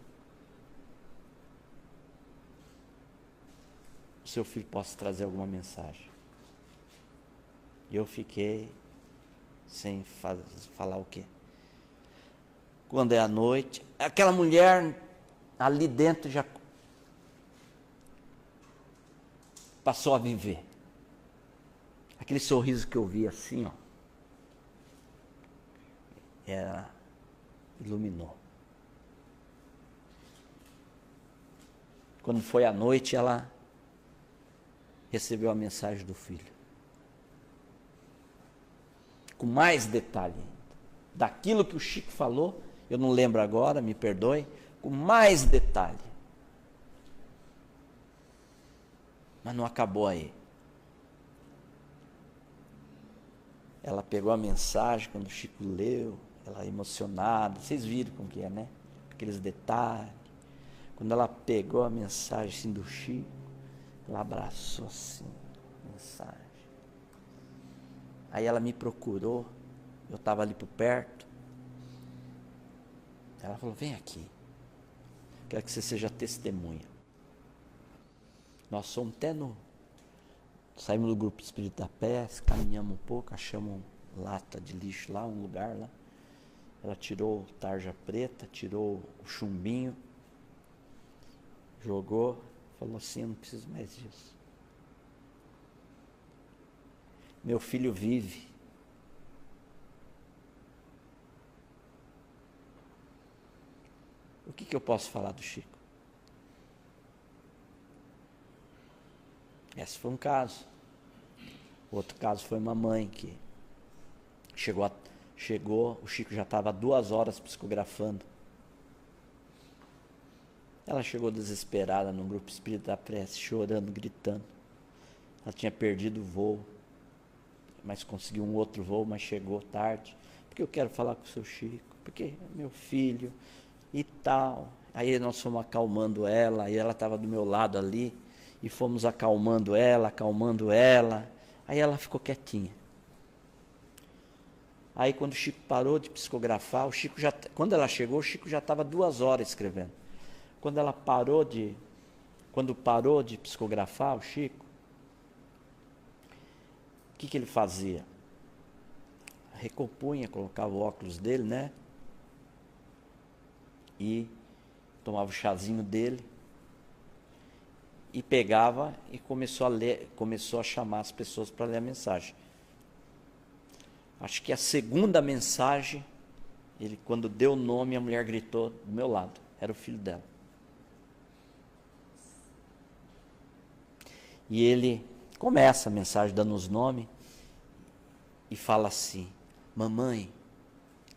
o seu filho possa trazer alguma mensagem. E eu fiquei sem falar o quê? Quando é à noite, aquela mulher ali dentro já passou a viver. Aquele sorriso que eu vi assim, ó, iluminou. Quando foi à noite, ela recebeu a mensagem do filho. Com mais detalhe ainda. Daquilo que o Chico falou, eu não lembro agora, me perdoe, com mais detalhe. Mas não acabou aí. ela pegou a mensagem, quando o Chico leu, ela emocionada, vocês viram como que é, né? Aqueles detalhes. Quando ela pegou a mensagem assim do Chico, ela abraçou assim, a mensagem. Aí ela me procurou, eu estava ali por perto. Ela falou, vem aqui, quero que você seja testemunha. Nós somos até saímos do grupo Espírita da Pés, caminhamos um pouco, achamos lata de lixo lá, um lugar lá. Ela tirou tarja preta, tirou o chumbinho, jogou, falou assim, eu não preciso mais disso. Meu filho vive. O que eu posso falar do Chico? Esse foi um caso. Outro caso foi uma mãe que chegou, o Chico já estava 2 horas psicografando. Ela chegou desesperada no grupo Espírita da Prece, chorando, gritando. Ela tinha perdido o voo, mas conseguiu um outro voo, mas chegou tarde. Porque eu quero falar com o seu Chico, porque é meu filho e tal. Aí nós fomos acalmando ela, e ela estava do meu lado ali, e fomos acalmando ela. Aí ela ficou quietinha. Aí quando o Chico parou de psicografar, quando ela chegou, o Chico já estava 2 horas escrevendo. Quando parou de psicografar, o Chico, o que ele fazia? Recompunha, colocava o óculos dele, né? E tomava o chazinho dele e pegava e começou a ler, começou a chamar as pessoas para ler a mensagem. Acho que a segunda mensagem, ele quando deu o nome, a mulher gritou do meu lado, era o filho dela. E ele começa a mensagem dando os nomes e fala assim, mamãe,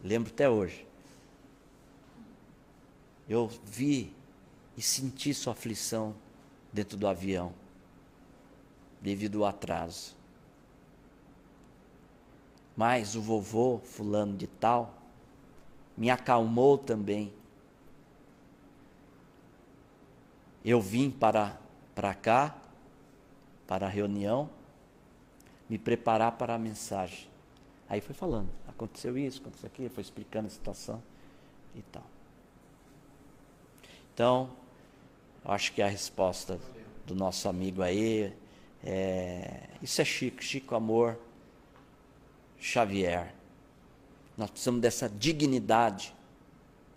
lembro até hoje, eu vi e senti sua aflição dentro do avião, devido ao atraso. Mas o vovô, fulano de tal, me acalmou também. Eu vim para cá, para a reunião, me preparar para a mensagem. Aí foi falando, aconteceu isso, aconteceu aquilo, foi explicando a situação e tal. Então, eu acho que a resposta do nosso amigo aí, isso é Chico Amor Xavier. Nós precisamos dessa dignidade.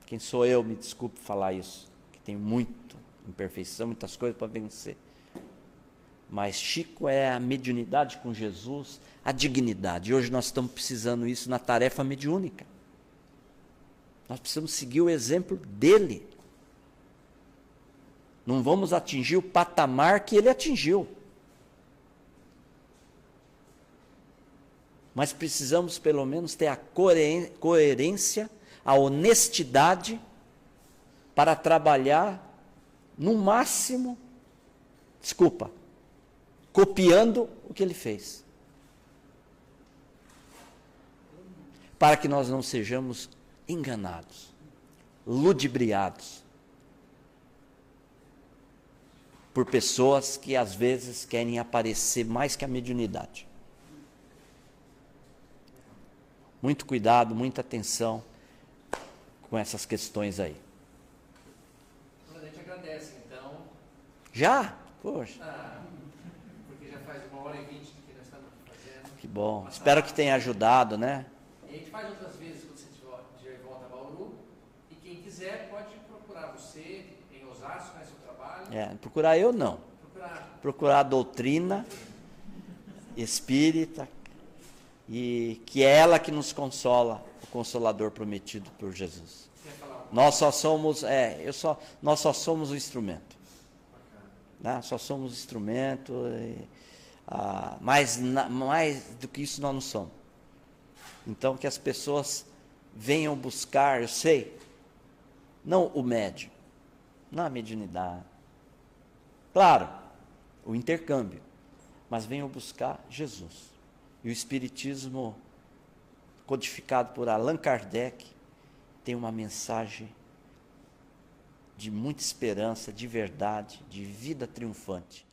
Quem sou eu, me desculpe falar isso, que tem muita imperfeição, muitas coisas para vencer. Mas Chico é a mediunidade com Jesus, a dignidade. E hoje nós estamos precisando isso na tarefa mediúnica. Nós precisamos seguir o exemplo dele. Não vamos atingir o patamar que ele atingiu. Mas precisamos pelo menos ter a coerência, a honestidade para trabalhar no máximo, copiando o que ele fez. Para que nós não sejamos enganados, ludibriados por pessoas que às vezes querem aparecer mais que a mediunidade. Muito cuidado, muita atenção com essas questões aí. A gente agradece, então. Já? Poxa. Porque já faz 1h20 que nós estamos fazendo. Que bom. Espero que tenha ajudado, né? E a gente faz outras vezes quando você estiver de volta a Bauru. E quem quiser pode procurar você em Osasco, conhece o trabalho. Procurar eu não. Procurar a doutrina espírita, e que é ela que nos consola, o Consolador prometido por Jesus. Nós só somos, nós só somos o instrumento. Né? Só somos instrumento, mais do que isso nós não somos. Então que as pessoas venham buscar, eu sei, não o médium, não a mediunidade. Claro, o intercâmbio, mas venham buscar Jesus. E o Espiritismo codificado por Allan Kardec, tem uma mensagem de muita esperança, de verdade, de vida triunfante.